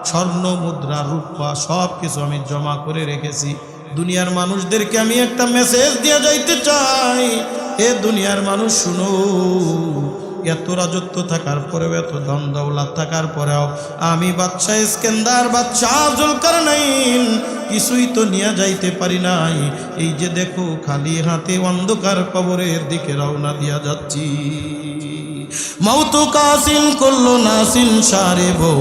স্বর্ণ মুদ্রা, রূপা সব কিছু আমি জমা করে রেখেছি। দুনিয়ার মানুষদেরকে আমি একটা মেসেজ দিয়ে যাইতে চাই, এ দুনিয়ার মানুষ শুনো, এত রাজত্ব থাকার পরেও, এত ধন দৌলত থাকার পরেও আমি বাদশাহ ইস্কেন্দার, বাদশাহ জুলকারনাইন কিছুই তো নিয়ে যাইতে পারি নাই। এই যে দেখো খালি হাতে অন্ধকার কবরের দিকে রওনা দিয়া যাচ্ছি। মাউতু কাসিন কুল্লু নাসিন শারিবো,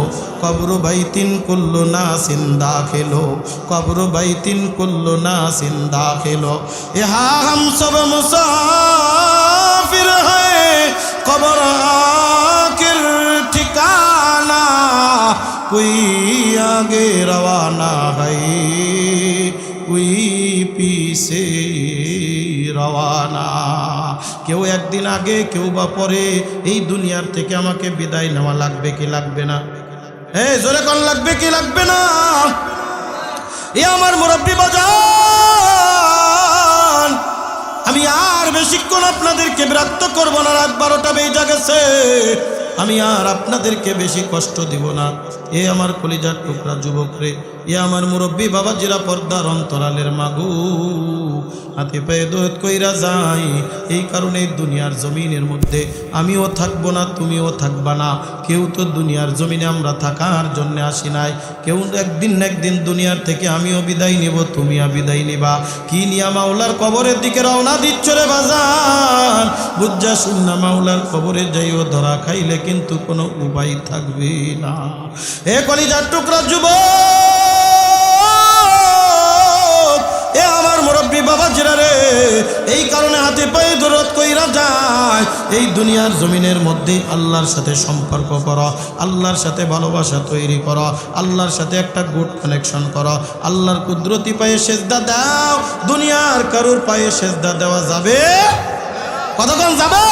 কবরু বাইতিন কুল্লু নাসিন দাখিলো, কবরু বাইতিন কুল্লু নাসিন দাখিলো। यहाँ हम सब मुसाफिर हैं, कब्र आखिर ठिकाना, कोई आगे रवाना है, कोई पीछे রওয়ানা। কেউ একদিন আগে, কেউ বা পরে এই দুনিয়ার থেকে আমাকে বিদায় নেওয়া লাগবে কি লাগবে না? জোরে কোন লাগবে কি লাগবে না? এ আমার মুরব্বি বাজান, আমি আর বেশিক্ষণ আপনাদেরকে বিরক্ত করবো না। রাত 12টা বেজে গেছে, আমি আর আপনাদেরকে বেশি কষ্ট দিব না। এ আমার কলিজার টুকরা যুবক রে, এ আমার মুরব্বী বাবা জিরা পর্দার অন্তরালের মাগু, হাতে পায়ে দৌড় কইরা যাই। এই কারণে দুনিয়ার জমিনের মধ্যে আমিও থাকবো না, তুমিও থাকবা না। কেউ তো দুনিয়ার জমিনে আমরা থাকার জন্য আসি নাই। কেউ একদিন না একদিন দুনিয়ার থেকে আমিও বিদায় নিব, তুমিও বিদায় নিবা। কি নিয়া মাওলার কবরের দিকে রওনা দিচ্ছ রে বাজান? বুঝা শুননা, মাওলার কবরে যাইও ধরা খাইলে কিন্তু কোনো উপায় থাকবে না। এ কলিজার টুকরা যুবক, এ আমার মুরব্বী বাবা জিরা রে, এই কারণে হাতে পায়ে দৌড় কইরা যায়। এই দুনিয়ার জমিনের মধ্যে আল্লাহর সাথে সম্পর্ক করো, আল্লাহর সাথে ভালোবাসা তৈরি করো, আল্লাহর সাথে একটা গুড কানেকশন করো। আল্লাহর কুদরতি পায়ে সেজদা দাও। দুনিয়ার কারুর পায়ে সেজদা দেওয়া যাবে? কতক্ষণ যাবে?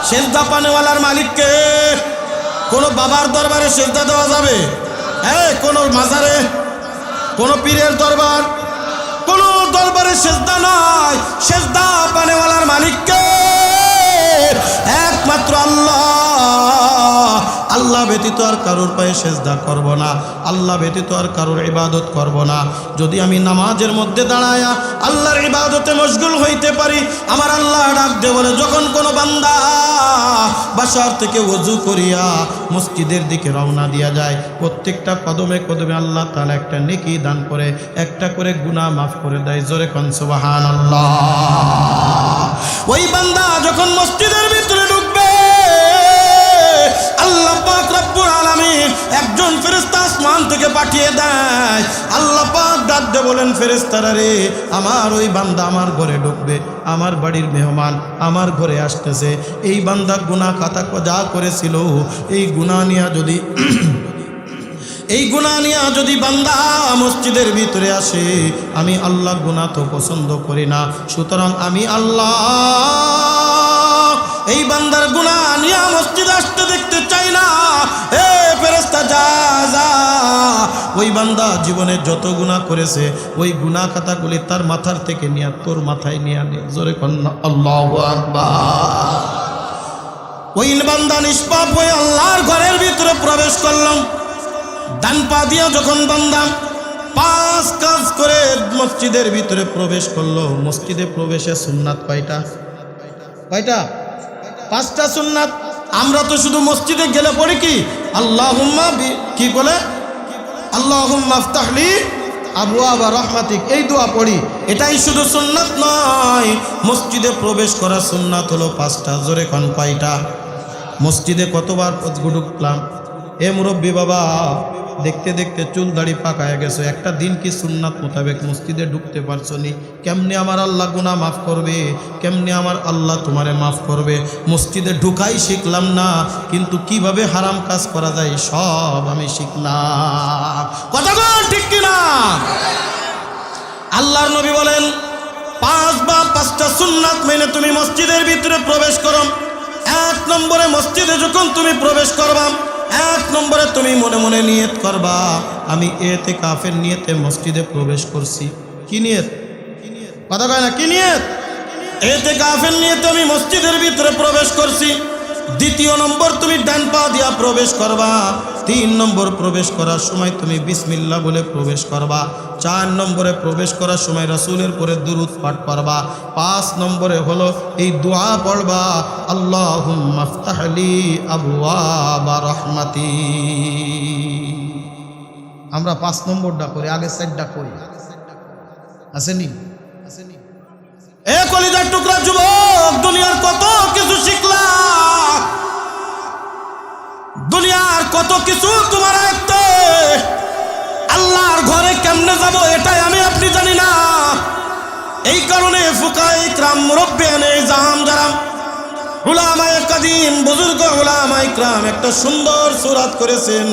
সেজদা পানেওয়ালার মালিককে। কোন বাবার দরবারে সেজদা দেওয়া যাবে? কোন মাজারে, কোন পীরের দরবার, কোন দরবারে সেজদা নয়। সেজদা পানেওয়ালার মালিককে, একমাত্র আল্লাহ। আল্লাহ ব্যতীত আর কারোর পায়ে সেজদা করব না, আল্লাহ ব্যতীত আর কারোর ইবাদত করব না। যদি আমি নামাজের মধ্যে দাঁড়ায়া আল্লাহর ইবাদতে মশগুল হইতে পারি, আমার আল্লাহ ডাক দে বলে, যখন কোনো বান্দা বাসার থেকে ওযু করিয়া মসজিদের দিকে রওনা দিয়া যায়, প্রত্যেকটা কদমে কদমে আল্লাহ তাআলা একটা নেকি দান করে, একটা করে গুনাহ মাফ করে দেয়। জোরে কোন সুবহানাল্লাহ। ওই বান্দা যখন মসজিদের ভিতরে ঢুকবে, আল্লাহ পাক রব্বুল আলামিন একজন ফেরেশতা আসমান থেকে পাঠিয়ে দেয়। আল্লাহ পাক ডাক দিয়ে বলেন, ফেরেশতারা রে, আমার ওই বান্দা আমার ঘরে ঢুকবে, আমার বাড়ির মেহমান আমার ঘরে আসতেছে। এই বান্দা গুনাহ খাতা যা করেছিল, এই গুনাহ নিয়া যদি বান্দা মসজিদের ভিতরে আসে, আমি আল্লাহ গুনাহ তো পছন্দ করি না। সুতরাং আমি আল্লাহ এই বান্দার গুনাহ নিয়ে মসজিদে আসতে দেখতে চাই না। ফেরেশতা যা যা, ওই বান্দা জীবনে যত গুনাহ করেছে ওই গুনাহ খাতাগুলি তার মাথার থেকে নিয়ে তোর মাথায় নিয়ে আনে। জোরে কন্যা আল্লাহু আকবার। ওই বান্দা নিষ্পাপ হয়ে আল্লাহর ঘরের ভিতরে প্রবেশ করলাম। ডান পা দিয়া যখন বান্দা 5 কাজ করে মসজিদের ভিতরে প্রবেশ করলো। মসজিদে প্রবেশের সুন্নাত কয়টা? 5টা সুন্নাত। আমরা তো শুধু মসজিদে গেলে পড়ি কি আল্লাহুম্মা, কি বলে আল্লাহুম্মা ইফতাহলি আবওয়াবা রাহমাতিক, এই দোয়া পড়ি। এটাই শুধু সুন্নাত নয়, মসজিদে প্রবেশ করা সুন্নাত হলো 5টা। জোরে কোন কয়টা? মসজিদে কতবার ঢুকলাম? এ মুরব্বী বাবা, দেখতে দেখতে চুল দাড়ি পাকায় গেছে, একটা দিন কি সুন্নাত মোতাবেক মসজিদে ঢুকতে পারছো নি? কেমনে আমার আল্লাহ গুনাহ মাফ করবে? কেমনে আমার আল্লাহ তোমারে মাফ করবে? মসজিদে ঢুকাই শিখলাম না, কিন্তু কিভাবে হারাম কাজ করা যায় সব আমি শিখলাম। কথা বল ঠিক কিনা? আল্লাহর নবী বলেন, 5টা সুন্নাত মেনে তুমি মসজিদের ভিতরে প্রবেশ করো। 1 নম্বরে মসজিদে যখন তুমি প্রবেশ করবা, 1 নম্বরে তুমি মনে মনে নিয়ত করবা, আমি ইতিকাফের নিয়তে মসজিদে প্রবেশ করছি। কি নিয়ত? কথা কয় না, কি নিয়ত? ইতিকাফের নিয়তে আমি মসজিদের ভিতরে প্রবেশ করছি। 2 নম্বর, তুমি ডান পা দিয়া প্রবেশ করবা। 3 নম্বর প্রবেশ করার সময় তুমি বিসমিল্লাহ বলে প্রবেশ করবা। 4 নম্বরে প্রবেশ করার সময় রাসূলের পরে দুরূদ পাঠ করবা। 5 নম্বরে হলো এই দোয়া পড়বা, আল্লাহুম্মা আফতাহলি আবওয়াবা রাহমাতি। আমরা 5 নম্বরটা করি, আগে 4টা করি, আসেনি? এ কলিজার টুকরা যুবক, দুনিয়ার কত কিছু শিখলা, দুনিয়ার কত কিছু তোমার আয়ত্তে। আল্লাহর ঘরে কেমনে যাব এটাই আমি আপনি জানি না। এই কারণে ফুকায়ে ইকরাম, মুরব্বিয়ানে ইজাম, যারা উলামায়ে কাদিম, বুজুর্গ উলামায়ে ইকরাম একটা সুন্দর সূরাত করেছেন।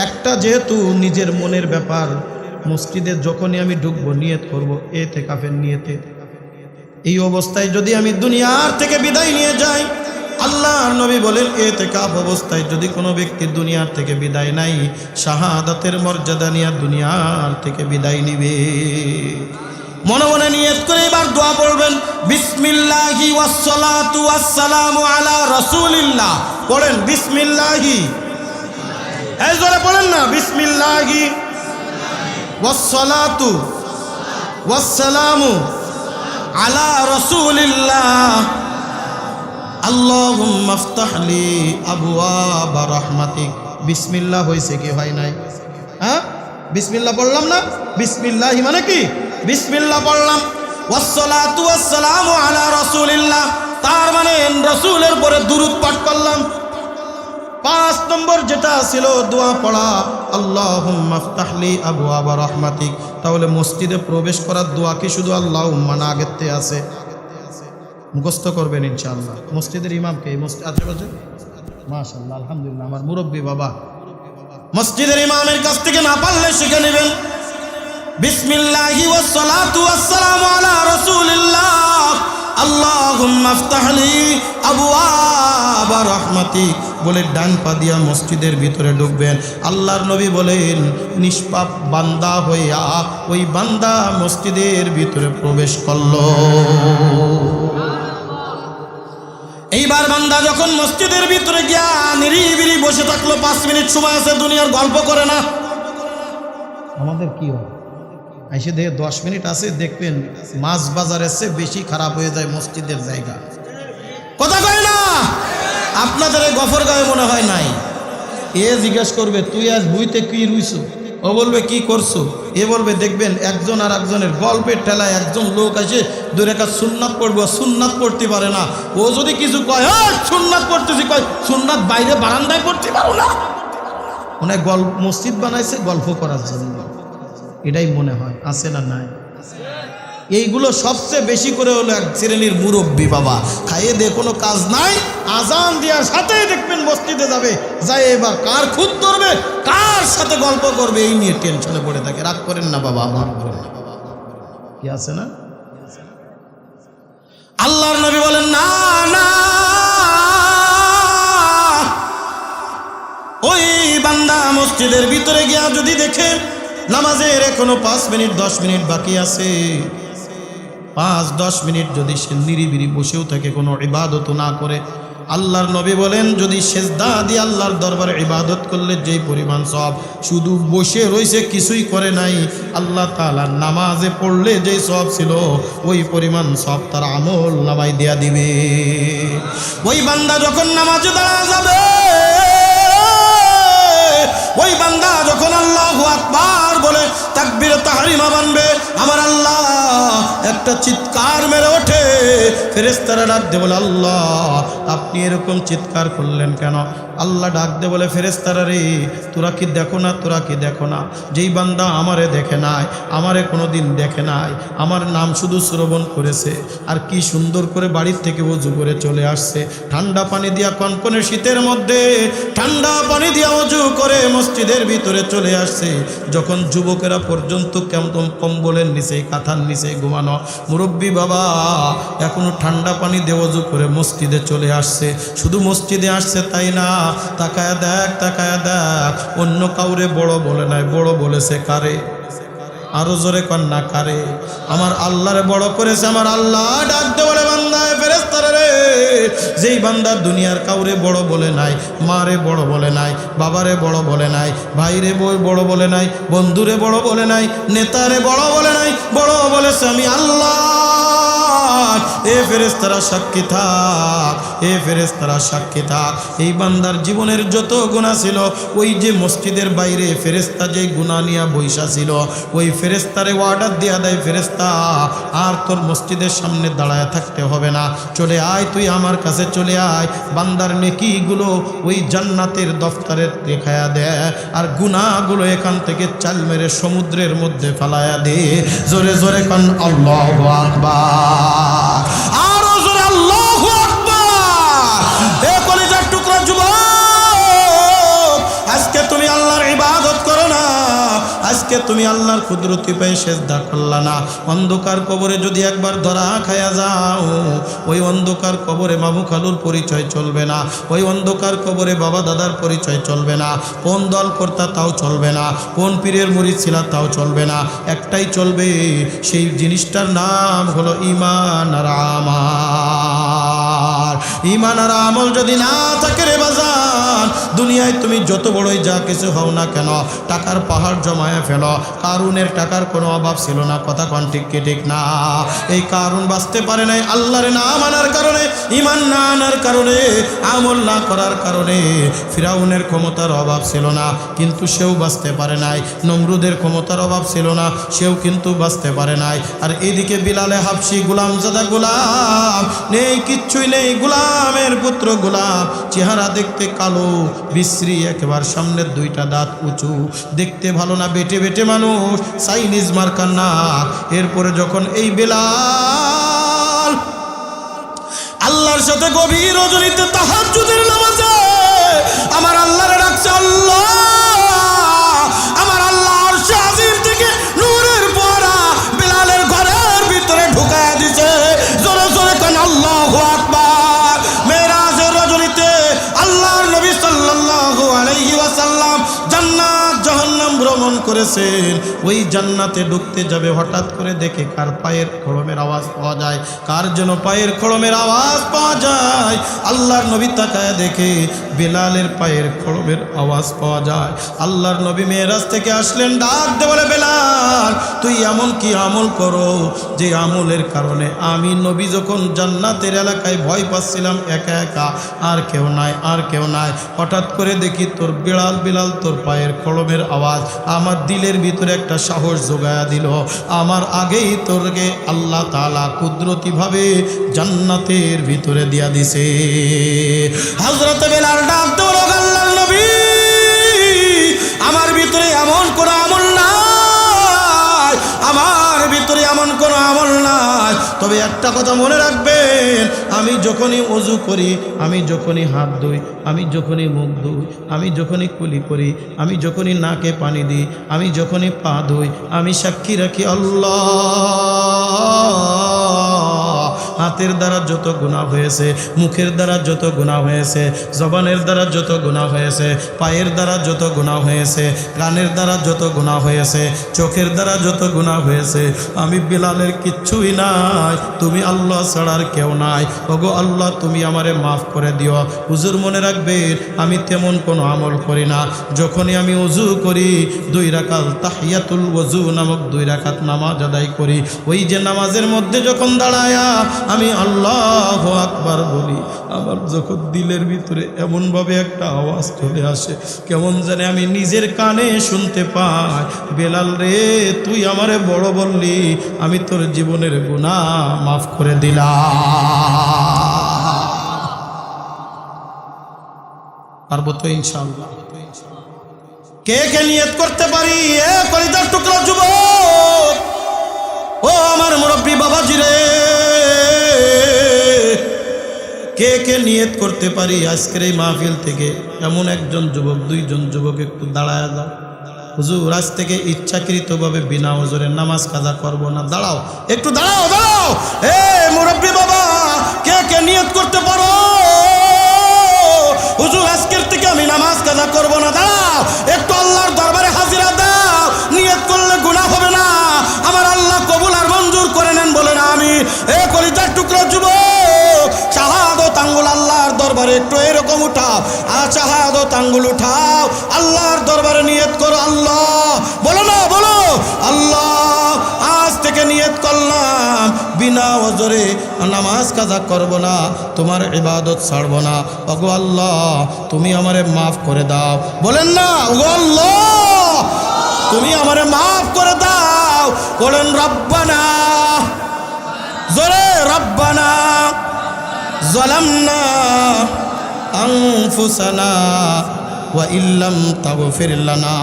একটা যেহেতু নিজের মনের ব্যাপার, মসজিদে যখনই আমি ঢুকবো নিয়ত করব ইতিকাফের নিয়তে। এই অবস্থায় যদি আমি দুনিয়ার থেকে বিদায় নিয়ে যাই, আল্লাহর নবী বলেন ইতিকাফ অবস্থায় যদি কোনো ব্যক্তি দুনিয়ার থেকে বিদায় নাই, শাহাদাতের মর্যাদা নিয়ে দুনিয়ার থেকে বিদায় নিবে। মনে মনে নিয়ত করে এবার দোয়া পড়বেন, বিসমিল্লাহি ওয়াসসালাতু ওয়াসসালামু আলা রাসূলিল্লাহ। পড়েন বিসমিল্লাহি, এই জোরে পড়েন না, বিসমিল্লাহি ওয়াসসালাতু ওয়াসসালামু আলা রাসূলিল্লাহ, আল্লাহুম্মা আফতাহলি আবওয়াবা রাহমাতিক। বিসমিল্লাহ হয়েছে কি হয় নাই? হ্যাঁ, বিসমিল্লাহ পড়লাম না? বিসমিল্লাহি মানে কি? বিসমিল্লাহ পড়লাম, ওয়াসসালাতু ওয়াসসালামু আলা রাসূলিল্লাহ, তার মানে রাসূলের পরে দুরূদ পাঠ করলাম। 5 নম্বর যেটা ছিল দোয়া পড়া, আল্লাহুম্মা আফতাহলি আবওয়াবা রাহমাতিক। তাহলে মসজিদে প্রবেশ করার দোয়া কি শুধু আল্লাহুম্মা না, আগেতে আছে? মুখস্থ করবেন ইনশাআল্লাহ। মসজিদের ইমামকে এই মসজিদ আশেপাশে, মাশাআল্লাহ, আলহামদুলিল্লাহ, আমার মুরব্বী বাবা, মসজিদের ইমামের কাছ থেকে না পারলে শিখে নেবেন। বিসমিল্লাহি ওয়াসসালাতু ওয়াসসালামু আলা রাসূলিল্লাহ, আল্লাহুম্মা আফতাহলি আবওয়াবা রাহমাতিক বলে ডান পা দিয়া মসজিদের ভিতরে ঢুকবেন। আল্লাহর নবী বলেন, নিষ্পাপ বান্দা হইয়া ওই বান্দা মসজিদের ভিতরে প্রবেশ করলো। এইবার বান্দা যখন মসজিদের ভিতরে গিয়া নিরিবিলি বসে থাকলো, 5 মিনিট সময় আছে, দুনিয়ার গল্প করে না। আমাদের কি হয়, এসে দেখে 10 মিনিট আছে, দেখবেন মাছ বাজারের চেয়ে বেশি খারাপ হয়ে যায় মসজিদের জায়গা। কথা কয় না? আপনাদের এই গফর গায়ে মনে হয় নাই। এ জিজ্ঞেস করবে, তুই আজ বুইতে কি রুইছো? ও বলবে কি করছো? এ বলবে, দেখবেন একজন আর একজনের গল্পের ঠেলায় একজন লোক এসে 2 রাকাত সুন্নাত পড়বো, সুন্নাত পড়তে পারে না। ও যদি কিছু কয়, সুন্নাত পড়তেছি, কয় সুন্নাত বাইরে বারান্দায় পড়তে পারো না। ওনার মসজিদ বানাইছে গল্প করার জন্য, এটাই মনে হয়। আছে না নাই? এইগুলো সবচেয়ে বেশি করে হলো এক শ্রেণীর মুরব্বী বাবা, খাইয়ে দিয়ে কোনো কাজ নাই, আজান দেওয়ার সাথেই দেখবেন মসজিদে যাবে, যাই এবার কার খুদ ধরবে, কার সাথে গল্প করবে, এই নিয়ে টেনশনে পড়ে থাকে। রাগ করেন না বাবা, আমার কি আছে না? আল্লাহর নবী বলেন, না না, ওই বান্দা মসজিদের ভিতরে গিয়া যদি দেখে নামাজের এখনো 5 মিনিট 10 মিনিট বাকি আছে, 5-10 মিনিট যদি সে নিরিবিলি বসেও থাকে, কোনো ইবাদত না করে, আল্লাহর নবী বলেন, যদি সেজদা দিয়ে আল্লাহর দরবারে ইবাদত করলে যেই পরিমাণ সওয়াব, শুধু বসে রয়েছে কিছুই করে নাই, আল্লাহ তাআলা নামাজে পড়লে যেই সওয়াব ছিল ওই পরিমাণ সওয়াব তার আমল নামায় দেয়া দিবে। ওই বান্দা যখন নামাজে দাঁড়া যাবে, ওই বান্দা যখন আল্লাহু আকবার বলে তাকবীরে তাহরিমা বানবে, আমার আল্লাহ একটা চিৎকার মেরে ওঠে, ফেরেশতারা ডাক দে বলে, আল্লাহ আপনি এরকম চিৎকার করলেন কেন? আল্লাহ ডাক দে বলে, ফেরেশতারা রে, তোরা কি দেখো না, তোরা কি দেখো না, যেই বান্দা আমারে দেখে নাই, আমারে কোনোদিন দেখে নাই, আমার নাম শুধু শ্রবণ করেছে, আর কি সুন্দর করে বাড়ির থেকে ওযু করে চলে আসছে, ঠান্ডা পানি দিয়া, কনকনে শীতের মধ্যে ঠান্ডা পানি দিয়া ওযু করে মসজিদের ভিতরে চলে আসছে। যখন যুবকেরা পর্যন্ত কেমন কম্বলের নিচে, কাঁথার নিচে ঘুমানো, মুরব্বী বাবা এখনো ঠান্ডা পানি দিয়ে ওযু করে মসজিদে চলে আসছে। শুধু মসজিদে আসছে তাই না, তাকায়া দেখ, তাকায়া দেখ, অন্য কাউরে বড় বলে নাই, বড় বলেছে কারে? আরো জোরে কন্যা কারে? আমার আল্লাহরে বড় করেছে। আমার আল্লাহ ডাক দে বলে, বান্দা ফেরেশতারা রে, যেই বান্দা দুনিয়ার কাউরে বড় বলে নাই, মারে বড় বলে নাই, বাবারে বড় বলে নাই, ভাইরে বড় বলে নাই, বন্ধুরে বড় বলে নাই, নেতারে বড় বলে নাই, বড় বলেছে আমি আল্লাহ। এ ফেরেশতারা সাক্ষী থাক, এ ফেরেশতারা সাক্ষী থাক। এই বান্দার জীবনের যত গুনাহ ছিল, ওই যে মসজিদের বাইরে ফেরেশতা যে গুনাহ নিয়ে বৈশা ছিল, ওই ফেরেশতারে অর্ডার দেয়া দেয়, ফেরেশতা আর তোর মসজিদের সামনে দাঁড়ায় থাকতে হবে না, চলে আয়, তুই আমার কাছে চলে আয়। বান্দার নেকিগুলো ওই জান্নাতের দফতরে দেখায়া দেয়, আর গুনাহগুলো এখান থেকে চাল মেরে সমুদ্রের মধ্যে ফেলায়া দে। জোরে জোরে কান আল্লাহু আকবার, আরো জোরে আল্লাহু আকবার। এ কলিজার টুকরা যুবক, আজকে তুমি আল্লাহর ইবাদত করো না, আজকে তুমি আল্লাহর কুদরতি পেয়ে সেজদা করলা না। অন্ধকার কবরে যদি একবার ধরা খায়া যাও, ওই অন্ধকার কবরে মামু খালুর পরিচয় চলবে না, ওই অন্ধকার কবরে বাবা দাদার পরিচয় চলবে না, কোন দল কর্তা তাও চলবে না, কোন পীরের মুরিদ ছিলা তাও চলবে না, একটাই চলবে, সেই জিনিসটার নাম হলো ঈমান আর আমাল। ঈমান আর আমল যদি না থাকে রে বাজান, দুনিয়ায় তুমি যত বড়ই যা কিছু হও না কেন, টাকার পাহাড় জমায়ে ফেলো, কারুনের টাকার কোনো অভাব ছিল না, কথা কোন ঠিক কি ঠিক না? এই কারুন বাঁচতে পারে নাই আল্লাহর না মানার কারণে, ঈমান না আনার কারণে, আমল না করার কারণে। ফিরাউনের ক্ষমতার অভাব ছিল না, কিন্তু সেও বাঁচতে পারে নাই। নমরুদের ক্ষমতার অভাব ছিল না, সেও কিন্তু বাঁচতে পারে নাই। আর এদিকে বিলালে হাবশি, গোলামজাদা গোলাম, নেই কিচ্ছুই নেই, গোলামের পুত্র গোলাম, চেহারা দেখতে কালো বিশ্রী, একেবারে সামনের দুইটা দাঁত উঁচু, দেখতে ভালো না, বেটে বেটে মানুষ, চাইনিজ মার্কার নাক। এরপরে যখন এই বেলাল আল্লাহর সাথে গভীর রজনীতে তাহাজ্জুদের নামাজে আমার আল্লাহরে ডাকছে, আল্লাহ, আমার আল্লাহ আরশে আজিম থেকে নূরের পরা বেলালের ঘরের ভিতরে ঢুকায়া দিছে। জোরে জোরে কান আল্লাহু আকবার। মেরাজের রজনীতে আল্লাহর নবী সাল্লাল্লাহু আলাইহি ওয়াসাল্লাম জান্নাত জাহান্নাম ভ্রমণ করেছেন। ওই জান্নাতে ঢুকতে যাবে, হঠাৎ করে দেখে কার পায়ের খড়মের আওয়াজ পাওয়া যায়, কার যেন পায়ের খড়মের আওয়াজ পাওয়া যায়। আল্লাহর নবী তাকায় দেখে বেলালের পায়ের খড়মের আওয়াজ পাওয়া যায়। আল্লাহর নবী মেরাজ থেকে আসলেন, ডাক দে বলে, বেলাল, তুই এমন কি আমল করো যে আমলের কারণে আমি নবী যখন জান্নাতের এলাকায় ভয় পাচ্ছিলাম একা একা, আর কেউ নাই, আর কেউ নাই, হঠাৎ করে দেখি তোর বেলাল তোর পায়ের খড়মের আওয়াজ আমার দিলের ভিতরে একটা সাহস জোগায়া দিল। আমার আগেই তোরকে আল্লাহ তাআলা কুদরতিভাবে জান্নাতের ভিতরে দিয়া দিছে। হযরত বেলাল ডাক দিল, আল্লাহর নবী, আমার ভিতরে এমন কোন আমল নাই, আমার ভিতরে এমন কোন আমল নাই, তবে একটা কথা মনে রাখবেন, আমি যখনই ওযু করি, আমি যখনই হাত ধুই, আমি যখনই মুখ ধুই, আমি যখনই কুলি করি, আমি যখনই নাকে পানি দিই, আমি যখনই পা ধুই, আমি সাক্ষী রাখি আল্লাহ হাতের দ্বারা যত গুনাহ হয়েছে, মুখের দ্বারা যত গুনাহ হয়েছে, জবানের দ্বারা যত গুনাহ হয়েছে, পায়ের দ্বারা যত গুনাহ হয়েছে, কানের দ্বারা যত গুনাহ হয়েছে, চোখের দ্বারা যত গুনাহ হয়েছে, আমি বেলালের কিচ্ছুই নাই, তুমি আল্লাহ ছাড়ার কেউ নাই। ওগো আল্লাহ, তুমি আমারে মাফ করে দিও। হুজুর মনে রাখবেন, আমি তেমন কোনো আমল করি না, যখনই আমি ওযু করি 2 রাকাত তাহিয়াতুল ওযু নামক 2 রাকাত নামাজ আদায় করি, ওই যে নামাজের মধ্যে যখন দাঁড়ায়া আমি আল্লাহু আকবার বলি, আমার যখন দিলের ভিতরে এমনভাবে একটা আওয়াজ চলে আসে, কেমন জানে আমি নিজের কানে শুনতে পাই, বেলাল রে, তুই আমারে বড় বললি, আমি তোর জীবনের গুনাহ মাফ করে দিলাম। পারবো তো ইনশাআল্লাহ? কে কে নিয়ত করতে পারি? এ কলিজার টুকরা যুবক, ও আমার মুরব্বী বাবাজি রে, কে কে নিয়ত করতে পারি আজকের এই মাহফিল থেকে এমন একজন যুবক, 2 জন যুবক একটু দাঁড়ায় যাও। হুজুর, আজ থেকে ইচ্ছাকৃতভাবে বিনা ওজরে নামাজ কাজা করব না। দাঁড়াও, একটু দাঁড়াও, দাঁড়াও। এ মুরব্বী বাবা, কে কে নিয়ত করতে পারো? হুজুর, আজকের থেকে আমি নামাজ কাজা করব না। দাঁড়াও, একটু আল্লাহর দরবারে হাজিরা দাও। নিয়ত করলে গুনাহ হবে না, আমার আল্লাহ কবুল আর মঞ্জুর করে নেন, বলেন আমিন। এ কলিজার টুকরা যুবক, শাহাদাত দরবারে একটু এরকম উঠাও, শাহাদাত আঙ্গুল উঠাও, আল্লাহর দরবারে নিয়ত করো। আল্লাহ বলো না, বলো আল্লাহ আজ থেকে নিয়ত করলাম বিনা ওজরে নামাজ কাজা করব না, তোমার ইবাদত ছাড়ব না। ওগো আল্লাহ তুমি আমারে মাফ করে দাও। বলেন না, ওগো আল্লাহ তুমি আমারে মাফ করে দাও। বলেন রব্বানা, জোরে রব্বানা যালামনা আনফুসানা ওয়া ইল্লাম তাগফির লানা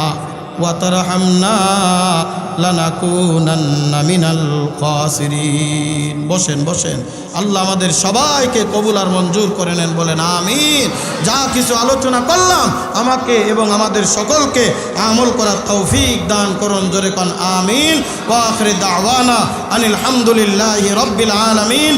ওয়া তারহামনা লানাকুনান্না মিনাল খাসিরিন। বসেন বসেন, আল্লাহ আমাদের সবাইকে কবুল আর মঞ্জুর করে নেন, বলেন আমিন। যা কিছু আলোচনা করলাম আমাকে এবং আমাদের সকলকে আমল করার তৌফিক দান করুন, জোরে কোন আমিন। ওয়া আখির দাওয়ানা আনিল হামদুলিল্লাহি রাব্বিল আলামিন।